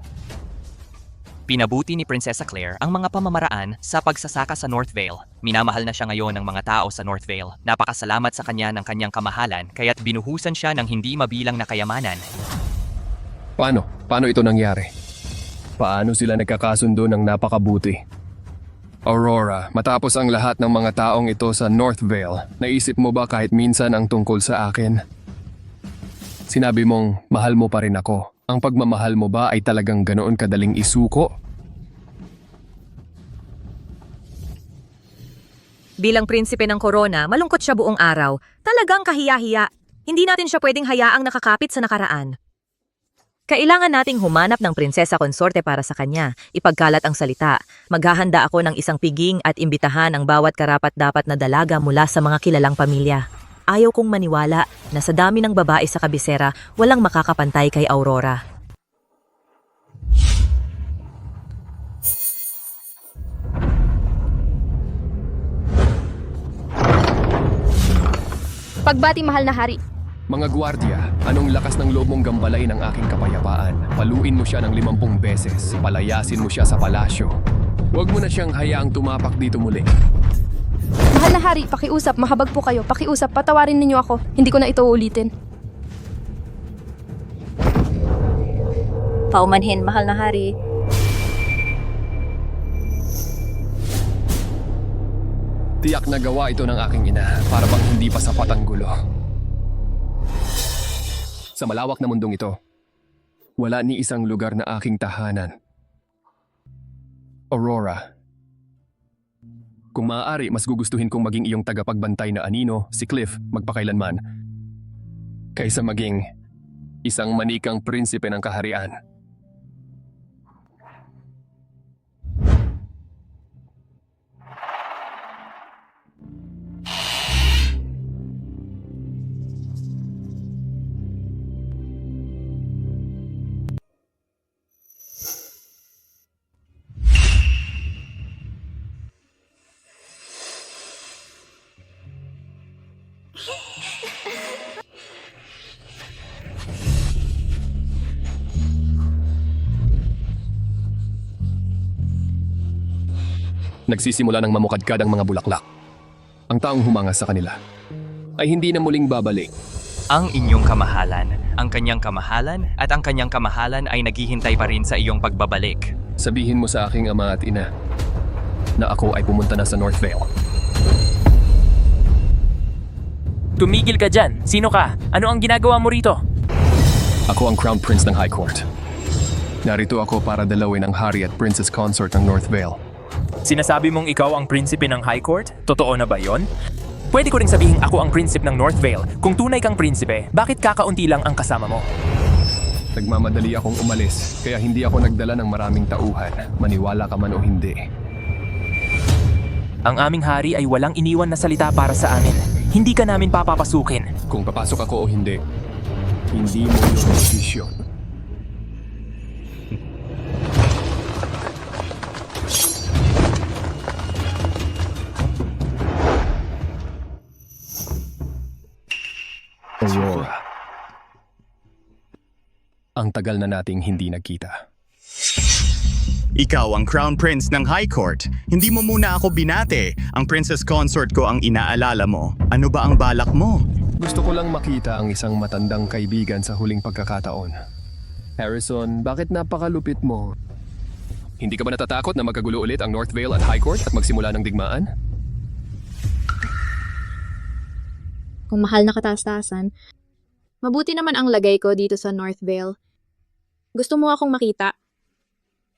Pinabuti ni Prinsesa Claire ang mga pamamaraan sa pagsasaka sa North Vale. Minamahal na siya ngayon ng mga tao sa North Vale. Napakasalamat sa kanya ng kanyang kamahalan kaya't binuhusan siya ng hindi mabilang na kayamanan. Paano ito nangyari? Paano sila nagkakasundo ng napakabuti? Aurora, matapos ang lahat ng mga taong ito sa North Vale, naisip mo ba kahit minsan ang tungkol sa akin? Sinabi mong mahal mo pa rin ako. Ang pagmamahal mo ba ay talagang ganoon kadaling isuko? Bilang prinsipe ng Corona, malungkot siya buong araw. Talagang kahiya-hiya. Hindi natin siya pwedeng hayaang nakakapit sa nakaraan. Kailangan nating humanap ng prinsesa konsorte para sa kanya. Ipagkalat ang salita. Maghahanda ako ng isang piging at imbitahan ang bawat karapat-dapat na dalaga mula sa mga kilalang pamilya. Ayaw kong maniwala na sa dami ng babae sa kabisera, walang makakapantay kay Aurora. Pagbati, mahal na hari. Mga gwardya, anong lakas ng loob mong gambalain ang aking kapayapaan? Paluin mo siya ng 50 beses. Palayasin mo siya sa palasyo. Huwag mo na siyang hayaang tumapak dito muli. Mahal na hari, pakiusap, mahabag po kayo. Pakiusap, patawarin ninyo ako. Hindi ko na ito uulitin. Paumanhin, mahal na hari. Tiyak na gawa ito ng aking ina para bang hindi pa sapat ang gulo. Sa malawak na mundong ito, wala ni isang lugar na aking tahanan. Aurora, kung maaari, mas gugustuhin kong maging iyong tagapagbantay na anino, si Cliff, magpakailanman, kaysa maging isang manikang prinsipe ng kaharian. Nagsisimula ng mamukadkad ang mga bulaklak. Ang taong humanga sa kanila ay hindi na muling babalik. Ang inyong kamahalan, ang kanyang kamahalan, at ang kanyang kamahalan ay naghihintay pa rin sa iyong pagbabalik. Sabihin mo sa aking ama at ina na ako ay pumunta na sa North Vale. Tumigil ka dyan. Sino ka? Ano ang ginagawa mo rito? Ako ang Crown Prince ng High Court. Narito ako para dalawin ang hari at princess consort ng North Vale. Sinasabi mong ikaw ang prinsipe ng High Court? Totoo na ba yon? Pwede ko ring sabihin ako ang prinsipe ng North Vale. Kung tunay kang prinsipe, bakit kakaunti lang ang kasama mo? Nagmamadali akong umalis, kaya hindi ako nagdala ng maraming tauhan, maniwala ka man o hindi. Ang aming hari ay walang iniwan na salita para sa amin. Hindi ka namin papapasukin. Kung papasok ako o hindi, hindi mo yung desisyon. Aurora. Ang tagal na nating hindi nagkita. Ikaw ang Crown Prince ng High Court. Hindi mo muna ako binate. Ang princess consort ko ang inaalala mo. Ano ba ang balak mo? Gusto ko lang makita ang isang matandang kaibigan sa huling pagkakataon. Harrison, bakit napakalupit mo? Hindi ka ba natatakot na magkagulo ulit ang North Vale at High Court at magsimula ng digmaan? Kung mahal na kataas-taasan, mabuti naman ang lagay ko dito sa North Vale. Gusto mo akong makita?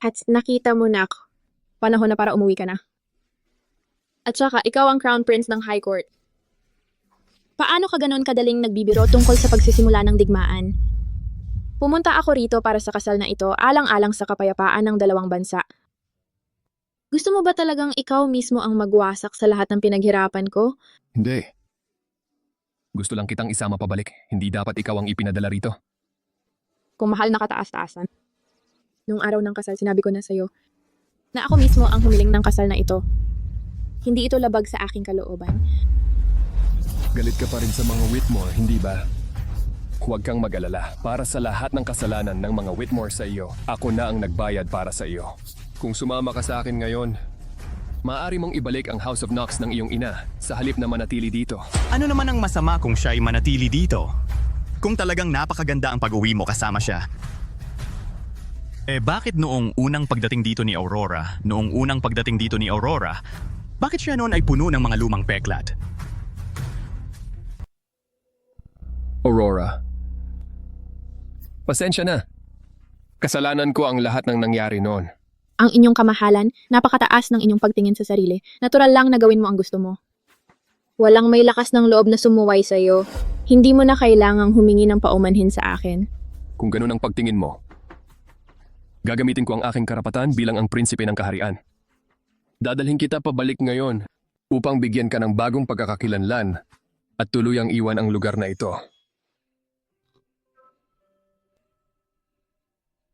At nakita mo na ako. Panahon na para umuwi ka na. At saka, ikaw ang Crown Prince ng High Court. Paano ka ganon kadaling nagbibiro tungkol sa pagsisimula ng digmaan? Pumunta ako rito para sa kasal na ito alang-alang sa kapayapaan ng dalawang bansa. Gusto mo ba talagang ikaw mismo ang magwasak sa lahat ng pinaghirapan ko? Hindi. Gusto lang kitang isama pabalik. Hindi dapat ikaw ang ipinadala rito. Kung mahal na kataas-taasan. Nung araw ng kasal, sinabi ko na sa'yo na ako mismo ang humiling ng kasal na ito. Hindi ito labag sa aking kalooban. Galit ka pa rin sa mga Whitmore, hindi ba? Huwag kang mag-alala. Para sa lahat ng kasalanan ng mga Whitmore sa iyo, ako na ang nagbayad para sa iyo. Kung sumama ka sa akin ngayon, maaari mong ibalik ang House of Knox ng iyong ina sa halip na manatili dito. Ano naman ang masama kung siya ay manatili dito? Kung talagang napakaganda ang pag-uwi mo kasama siya. Bakit noong unang pagdating dito ni Aurora, bakit siya noon ay puno ng mga lumang peklat? Aurora. Pasensya na. Kasalanan ko ang lahat ng nangyari noon. Ang inyong kamahalan, napakataas ng inyong pagtingin sa sarili. Natural lang na gawin mo ang gusto mo. Walang may lakas ng loob na sumuway sa'yo. Hindi mo na kailangang humingi ng paumanhin sa akin. Kung ganun ang pagtingin mo, gagamitin ko ang aking karapatan bilang ang prinsipe ng kaharian. Dadalhin kita pabalik ngayon upang bigyan ka ng bagong pagkakakilanlan at tuluyang iwan ang lugar na ito.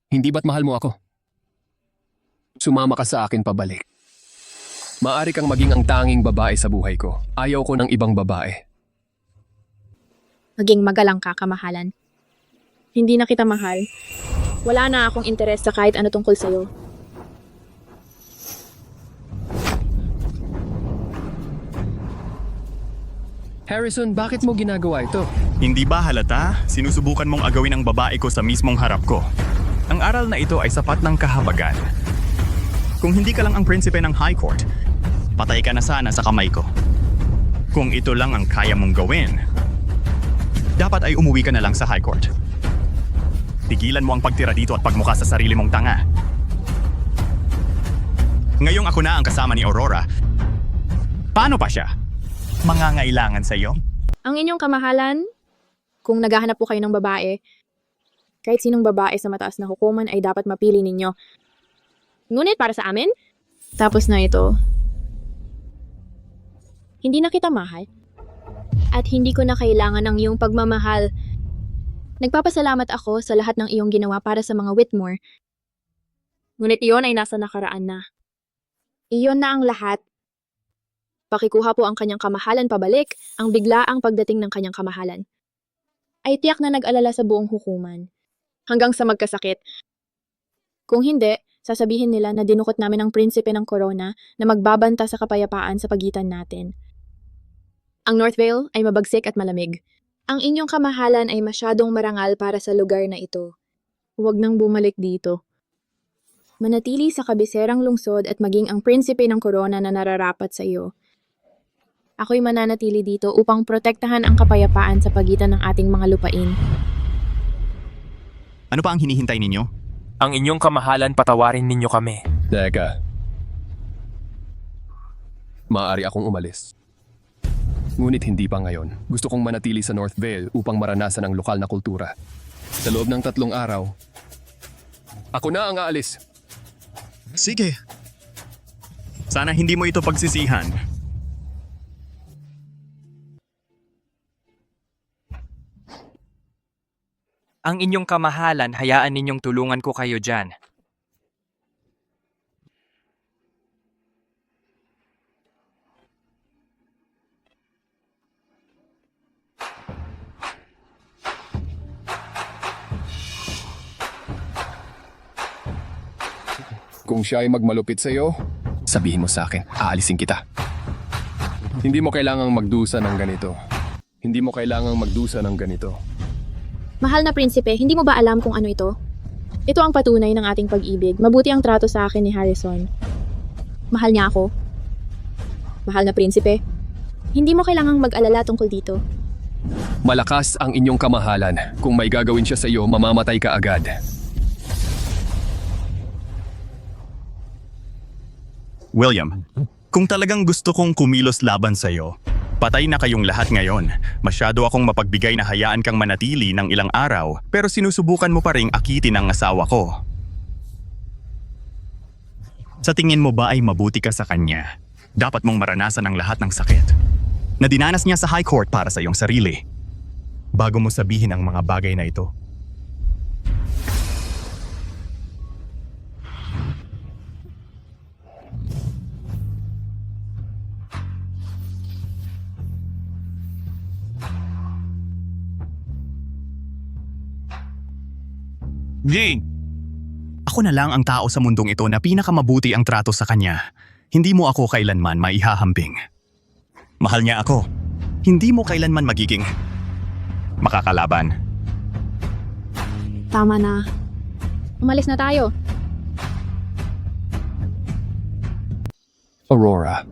Hindi ba't mahal mo ako? Sumama ka sa akin pabalik. Maari kang maging ang tanging babae sa buhay ko. Ayaw ko ng ibang babae. Maging magalang ka, kamahalan. Hindi na kita mahal. Wala na akong interes sa kahit ano tungkol sa'yo. Harrison, bakit mo ginagawa ito? Hindi ba halata? Sinusubukan mong agawin ang babae ko sa mismong harap ko. Ang aral na ito ay sapat ng kahabagan. Kung hindi ka lang ang prinsipe ng High Court, patay ka na sana sa kamay ko. Kung ito lang ang kaya mong gawin, dapat ay umuwi ka na lang sa High Court. Tigilan mo ang pagtira dito at pagmukha sa sarili mong tanga. Ngayong ako na ang kasama ni Aurora, paano pa siya? Mangangailangan sa iyo? Ang inyong kamahalan, kung naghahanap po kayo ng babae, kahit sinong babae sa mataas na hukuman ay dapat mapili ninyo. Ngunit para sa amin, tapos na ito. Hindi na kita mahal. At hindi ko na kailangan ng iyong pagmamahal. Nagpapasalamat ako sa lahat ng iyong ginawa para sa mga Whitmore. Ngunit iyon ay nasa nakaraan na. Iyon na ang lahat. Pakikuha po ang kanyang kamahalan pabalik, ang biglaang pagdating ng kanyang kamahalan. Ay tiyak na nag-alala sa buong hukuman. Hanggang sa magkasakit. Kung hindi, sasabihin nila na dinukot namin ang prinsipe ng corona na magbabanta sa kapayapaan sa pagitan natin. Ang North Vale ay mabagsik at malamig. Ang inyong kamahalan ay masyadong marangal para sa lugar na ito. Huwag nang bumalik dito. Manatili sa kabiserang lungsod at maging ang prinsipe ng corona na nararapat sa iyo. Ako'y mananatili dito upang protektahan ang kapayapaan sa pagitan ng ating mga lupain. Ano pa ang hinihintay ninyo? Ang inyong kamahalan, patawarin ninyo kami. Teka. Maaari akong umalis. Ngunit hindi pa ngayon. Gusto kong manatili sa North Vale upang maranasan ang lokal na kultura. Sa loob ng 3 araw, ako na ang aalis. Sige. Sana hindi mo ito pagsisihan. Ang inyong kamahalan, hayaan ninyong tulungan ko kayo dyan. Kung siya ay magmalupit sa iyo, sabihin mo sa akin, aalisin kita. Hindi mo kailangang magdusa ng ganito. Hindi mo kailangang magdusa ng ganito. Mahal na prinsipe, hindi mo ba alam kung ano ito? Ito ang patunay ng ating pag-ibig. Mabuti ang trato sa akin ni Harrison. Mahal niya ako. Mahal na prinsipe. Hindi mo kailangang mag-alala tungkol dito. Malakas ang inyong kamahalan. Kung may gagawin siya sa iyo, mamamatay ka agad. William, kung talagang gusto kong kumilos laban sa'yo, patay na kayong lahat ngayon. Masyado akong mapagbigay na hayaan kang manatili ng ilang araw, pero sinusubukan mo pa ring akitin ang asawa ko. Sa tingin mo ba ay mabuti ka sa kanya? Dapat mong maranasan ang lahat ng sakit na dinanas niya sa High Court para sa iyong sarili, bago mo sabihin ang mga bagay na ito. Jane! Ako na lang ang tao sa mundong ito na pinakamabuti ang trato sa kanya. Hindi mo ako kailanman maihahambing. Mahal niya ako. Hindi mo kailanman magiging makakalaban. Tama na. Umalis na tayo. Aurora.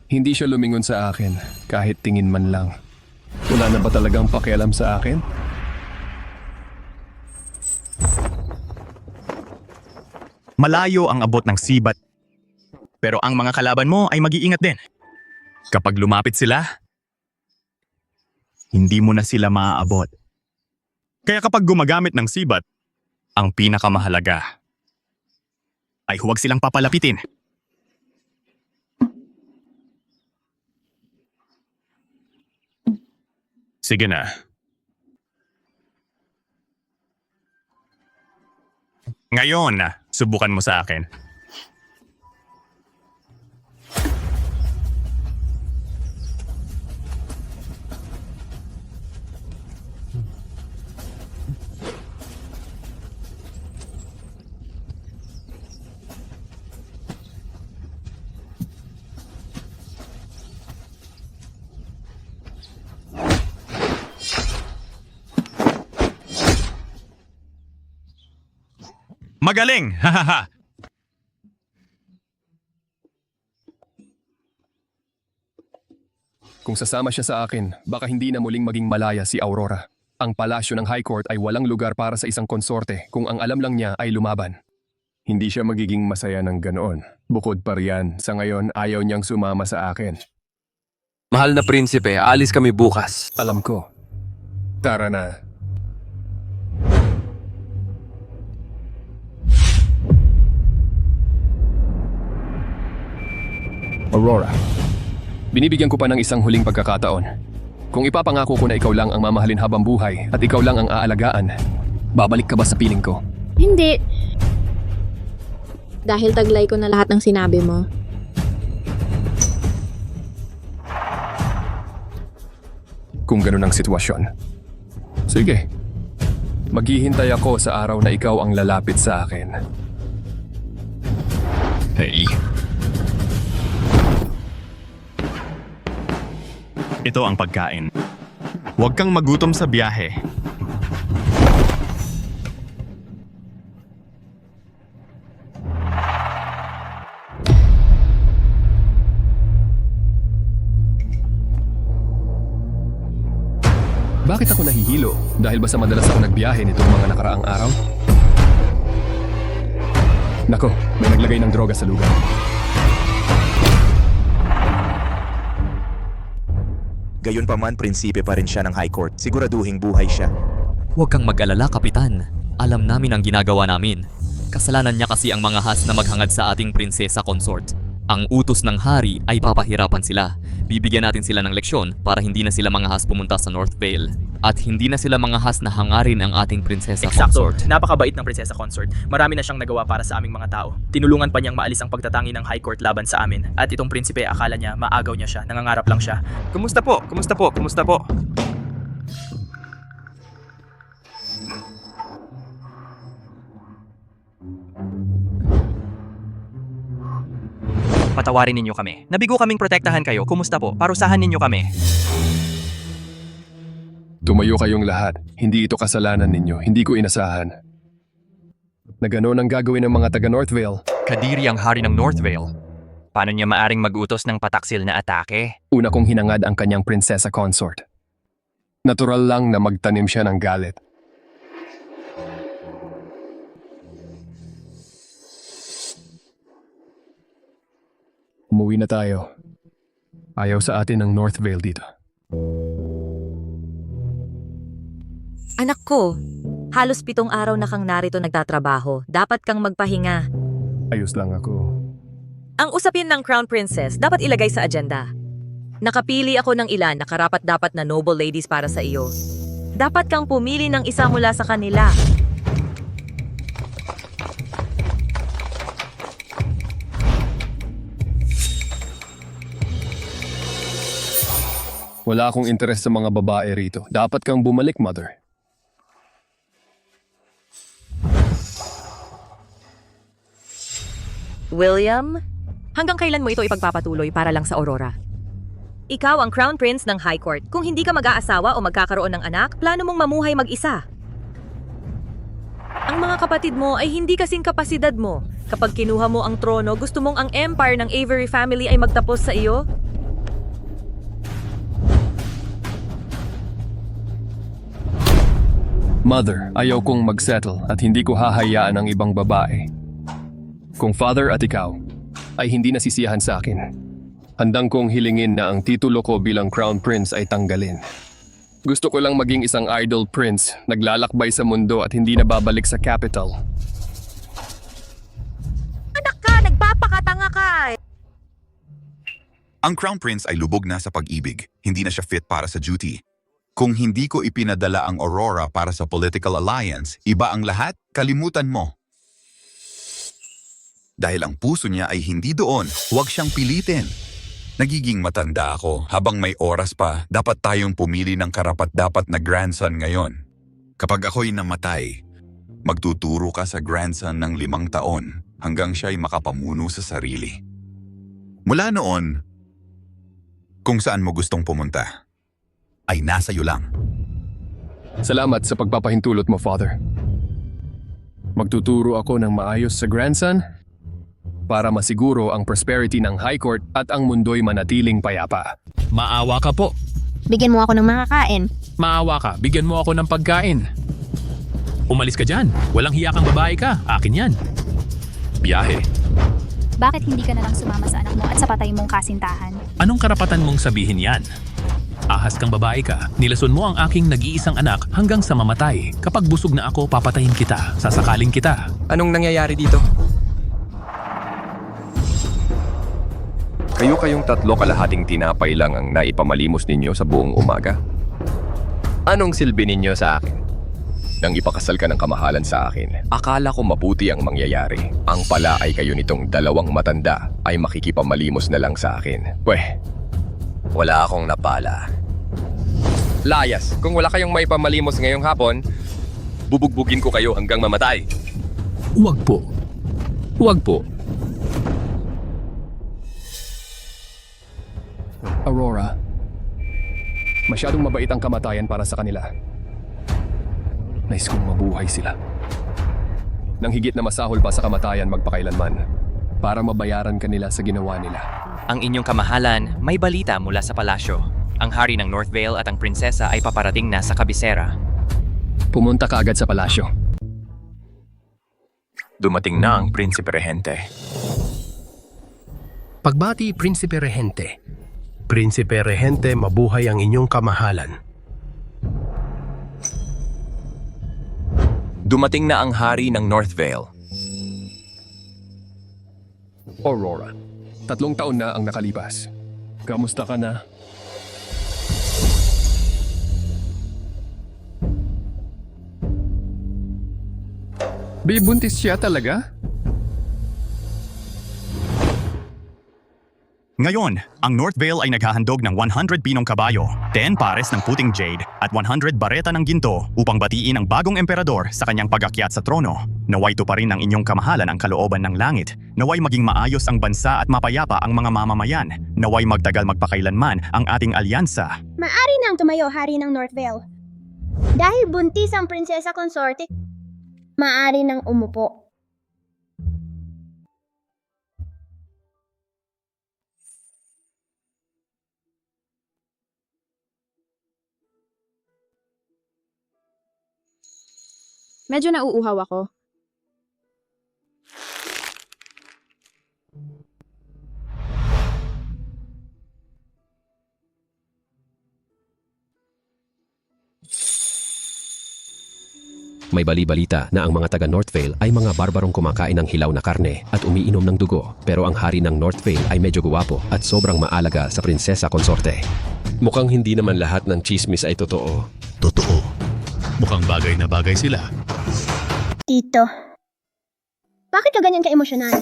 Hindi siya lumingon sa akin kahit tingin man lang. Wala na ba talagang pakialam sa akin? Malayo ang abot ng sibat, pero ang mga kalaban mo ay mag-iingat din. Kapag lumapit sila, hindi mo na sila maaabot. Kaya kapag gumagamit ng sibat, ang pinakamahalaga ay huwag silang papalapitin. Sige na. Ngayon, subukan mo sa akin. Magaling! Hahaha! Kung sasama siya sa akin, baka hindi na muling maging malaya si Aurora. Ang palasyo ng High Court ay walang lugar para sa isang konsorte kung ang alam lang niya ay lumaban. Hindi siya magiging masaya ng ganoon. Bukod pa riyan, sa ngayon ayaw niyang sumama sa akin. Mahal na prinsipe, alis kami bukas. Alam ko. Tara na. Aurora, binibigyan ko pa ng isang huling pagkakataon. Kung ipapangako ko na ikaw lang ang mamahalin habang buhay at ikaw lang ang aalagaan, babalik ka ba sa piling ko? Hindi. Dahil taglay ko na lahat ng sinabi mo. Kung ganun ang sitwasyon. Sige. Maghihintay ako sa araw na ikaw ang lalapit sa akin. Hey. Ito ang pagkain. Huwag kang magutom sa biyahe. Bakit ako nahihilo? Dahil ba sa madalas ako nagbiyahe nitong mga nakaraang araw? Nako, may naglagay ng droga sa lugar. Gayunpaman, prinsipe pa rin siya ng High Court. Siguraduhing buhay siya. Huwag kang mag-alala, Kapitan. Alam namin ang ginagawa namin. Kasalanan niya kasi ang mga has na maghangad sa ating prinsesa consort. Ang utos ng hari ay papahirapan sila. Bibigyan natin sila ng leksyon para hindi na sila mga has pumunta sa North Vale. At hindi na sila mga has na hangarin ang ating prinsesa consort. Napakabait ng prinsesa consort. Marami na siyang nagawa para sa aming mga tao. Tinulungan pa niyang maalis ang pagtatangi ng High Court laban sa amin. At itong prinsipe, akala niya maagaw niya siya. Nangangarap lang siya. Kumusta po? Kumusta po? Kumusta po? Patawarin ninyo kami. Nabigo kaming protektahan kayo. Kumusta po? Parusahan ninyo kami. Tumayo kayong lahat. Hindi ito kasalanan ninyo. Hindi ko inasahan. Na gano'n ang gagawin ng mga taga Northvale. Kadiri ang hari ng Northvale. Paano niya maaring mag-utos ng pataksil na atake? Una kong hinangad ang kanyang prinsesa consort. Natural lang na magtanim siya ng galit. Umuwi na tayo. Ayaw sa atin ng Northvale dito. Anak ko, halos 7 araw na kang narito nagtatrabaho. Dapat kang magpahinga. Ayos lang ako. Ang usapin ng Crown Princess dapat ilagay sa agenda. Nakapili ako ng ilan na karapat-dapat na noble ladies para sa iyo. Dapat kang pumili ng isa mula sa kanila. Wala akong interes sa mga babae rito. Dapat kang bumalik, mother. William, hanggang kailan mo ito ipagpapatuloy para lang sa Aurora? Ikaw ang Crown Prince ng High Court. Kung hindi ka mag-aasawa o magkakaroon ng anak, plano mong mamuhay mag-isa. Ang mga kapatid mo ay hindi kasing kapasidad mo. Kapag kinuha mo ang trono, gusto mong ang empire ng Avery family ay magtapos sa iyo? Mother, ayaw kong magsettle at hindi ko hahayaan ang ibang babae. Kung father at ikaw ay hindi nasisiyahan sa akin, handang kong hilingin na ang titulo ko bilang Crown Prince ay tanggalin. Gusto ko lang maging isang idol prince, naglalakbay sa mundo at hindi nababalik sa capital. Anak ka, nagpapakatanga ka! Ang Crown Prince ay lubog na sa pag-ibig. Hindi na siya fit para sa duty. Kung hindi ko ipinadala ang Aurora para sa political alliance, iba ang lahat, kalimutan mo. Dahil ang puso niya ay hindi doon, huwag siyang pilitin. Nagiging matanda ako. Habang may oras pa, dapat tayong pumili ng karapat-dapat na grandson ngayon. Kapag ako'y namatay, magtuturo ka sa grandson ng 5 taon hanggang siya'y makapamuno sa sarili. Mula noon, kung saan mo gustong pumunta, ay nasa iyo lang. Salamat sa pagpapahintulot mo, Father. Magtuturo ako ng maayos sa grandson para masiguro ang prosperity ng High Court at ang mundo'y manatiling payapa. Maawa ka po. Bigyan mo ako ng makakain. Maawa ka, bigyan mo ako ng pagkain. Umalis ka dyan. Walang hiya kang babae ka. Akin yan. Biyahe. Bakit hindi ka na lang sumama sa anak mo at sa patay mong kasintahan? Anong karapatan mong sabihin yan? Ahas kang babae ka, nilason mo ang aking nag-iisang anak hanggang sa mamatay. Kapag busog na ako, papatayin kita, sasakalin kita. Anong nangyayari dito? Kayong tatlo kalahating tinapay lang ang naipamalimos ninyo sa buong umaga. Anong silbi ninyo sa akin? Nang ipakasal ka ng kamahalan sa akin, akala ko mabuti ang mangyayari. Ang pala ay kayo nitong 2 matanda ay makikipamalimos na lang sa akin. Pweh, wala akong napala. Layas, kung wala kayong maipamalimos ngayong hapon, bubugbugin ko kayo hanggang mamatay. Huwag po. Huwag po. Aurora, masyadong mabait ang kamatayan para sa kanila. Nais kong mabuhay sila. Nang higit na masahol pa sa kamatayan magpakailanman para mabayaran kanila sa ginawa nila. Ang inyong kamahalan, may balita mula sa palasyo. Ang hari ng Northvale at ang prinsesa ay paparating na sa kabisera. Pumunta ka agad sa palasyo. Dumating na ang Prinsipe Regente. Pagbati, Prinsipe Regente. Prinsipe Regente, mabuhay ang inyong kamahalan. Dumating na ang hari ng Northvale. Aurora, 3 taon na ang nakalipas. Kamusta ka na? Buntis siya talaga? Ngayon, ang Northvale ay naghahandog ng 100 pinong kabayo, 10 pares ng puting jade at 100 bareta ng ginto upang batiin ang bagong emperador sa kanyang pag-akyat sa trono. Naway tuparin ng inyong kamahalan ang kalooban ng langit. Naway maging maayos ang bansa at mapayapa ang mga mamamayan. Naway magtagal magpakailanman ang ating alyansa. Maari nang tumayo, hari ng Northvale. Dahil buntis ang prinsesa konsorte, maaari nang umupo. Medyo nauuhaw ako. May bali-balita na ang mga taga Northvale ay mga barbarong kumakain ng hilaw na karne at umiinom ng dugo, pero ang hari ng Northvale ay medyo guwapo at sobrang maalaga sa prinsesa konsorte. Mukhang hindi naman lahat ng chismis ay totoo. Totoo. Mukhang bagay na bagay sila. Tito, bakit ka ganyan ka-emosyonal?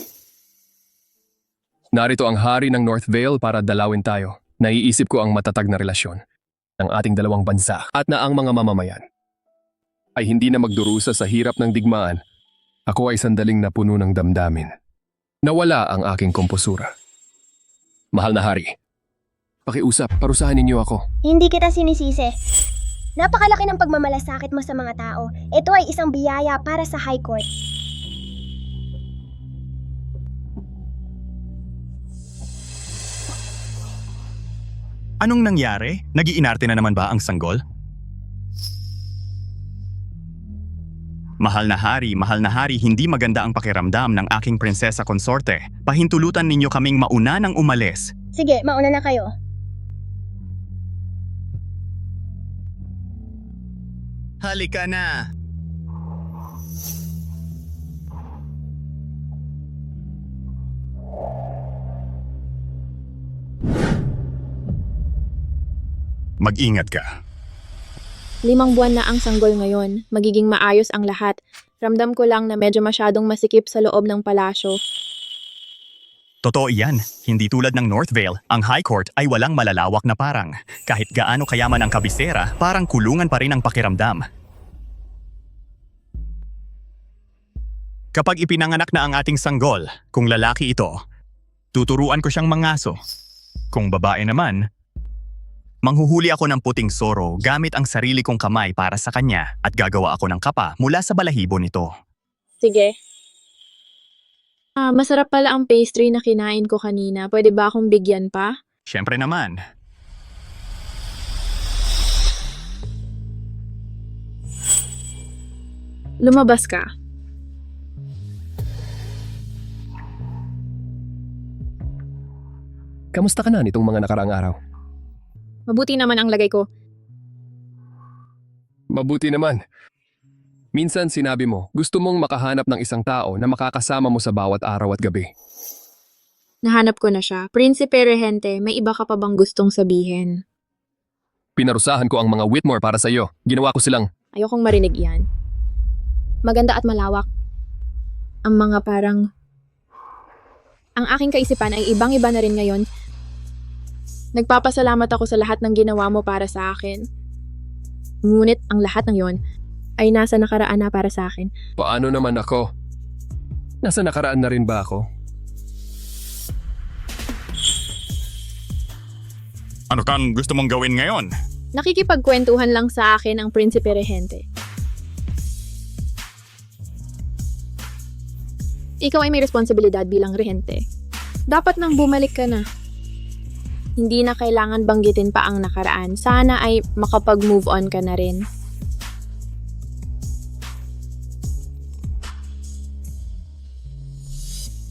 Narito ang hari ng Northvale para dalawin tayo. Naiisip ko ang matatag na relasyon ng ating dalawang bansa at na ang mga mamamayan ay hindi na magdurusa sa hirap ng digmaan. Ako ay sandaling napuno ng damdamin. Nawala ang aking komposura. Mahal na hari, pakiusap, parusahan ninyo ako. Hindi kita sinisisi. Napakalaki ng pagmamalasakit mo sa mga tao. Ito ay isang biyaya para sa High Court. Anong nangyari? Nag-iinarte na naman ba ang sanggol? Mahal na hari, hindi maganda ang pakiramdam ng aking prinsesa konsorte. Pahintulutan ninyo kaming mauna nang umalis. Sige, mauna na kayo. Halika na! Mag-ingat ka. 5 buwan na ang sanggol ngayon. Magiging maayos ang lahat. Ramdam ko lang na medyo masyadong masikip sa loob ng palasyo. Totoo iyan. Hindi tulad ng Northvale, ang High Court ay walang malalawak na parang. Kahit gaano kayaman ang kabisera, parang kulungan pa rin ang pakiramdam. Kapag ipinanganak na ang ating sanggol, kung lalaki ito, tuturuan ko siyang mangaso. Kung babae naman, manghuhuli ako ng puting soro gamit ang sarili kong kamay para sa kanya at gagawa ako ng kapa mula sa balahibo nito. Sige. Masarap pala ang pastry na kinain ko kanina. Pwede ba akong bigyan pa? Siyempre naman. Lumabas ka. Kamusta ka na nitong mga nakaraang araw? Mabuti naman ang lagay ko. Mabuti naman. Minsan sinabi mo, gusto mong makahanap ng isang tao na makakasama mo sa bawat araw at gabi. Nahanap ko na siya. Prinsipe Regente, may iba ka pa bang gustong sabihin? Pinarusahan ko ang mga Whitmore para sa iyo. Ginawa ko silang... Ayokong marinig yan. Maganda at malawak. Ang mga parang... Ang aking kaisipan ay ibang-iba na rin ngayon. Nagpapasalamat ako sa lahat ng ginawa mo para sa akin. Ngunit ang lahat ng yon ay nasa nakaraan na para sa akin. Paano naman ako? Nasa nakaraan na rin ba ako? Ano kang gusto mong gawin ngayon? Nakikipagkwentuhan lang sa akin ang Prinsipe Regente. Ikaw ay may responsibilidad bilang rehente. Dapat nang bumalik ka na. Hindi na kailangan banggitin pa ang nakaraan. Sana ay makapag-move on ka na rin.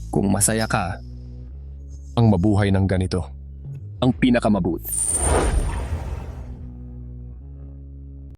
Kung masaya ka, ang mabuhay ng ganito, ang pinakamabuti.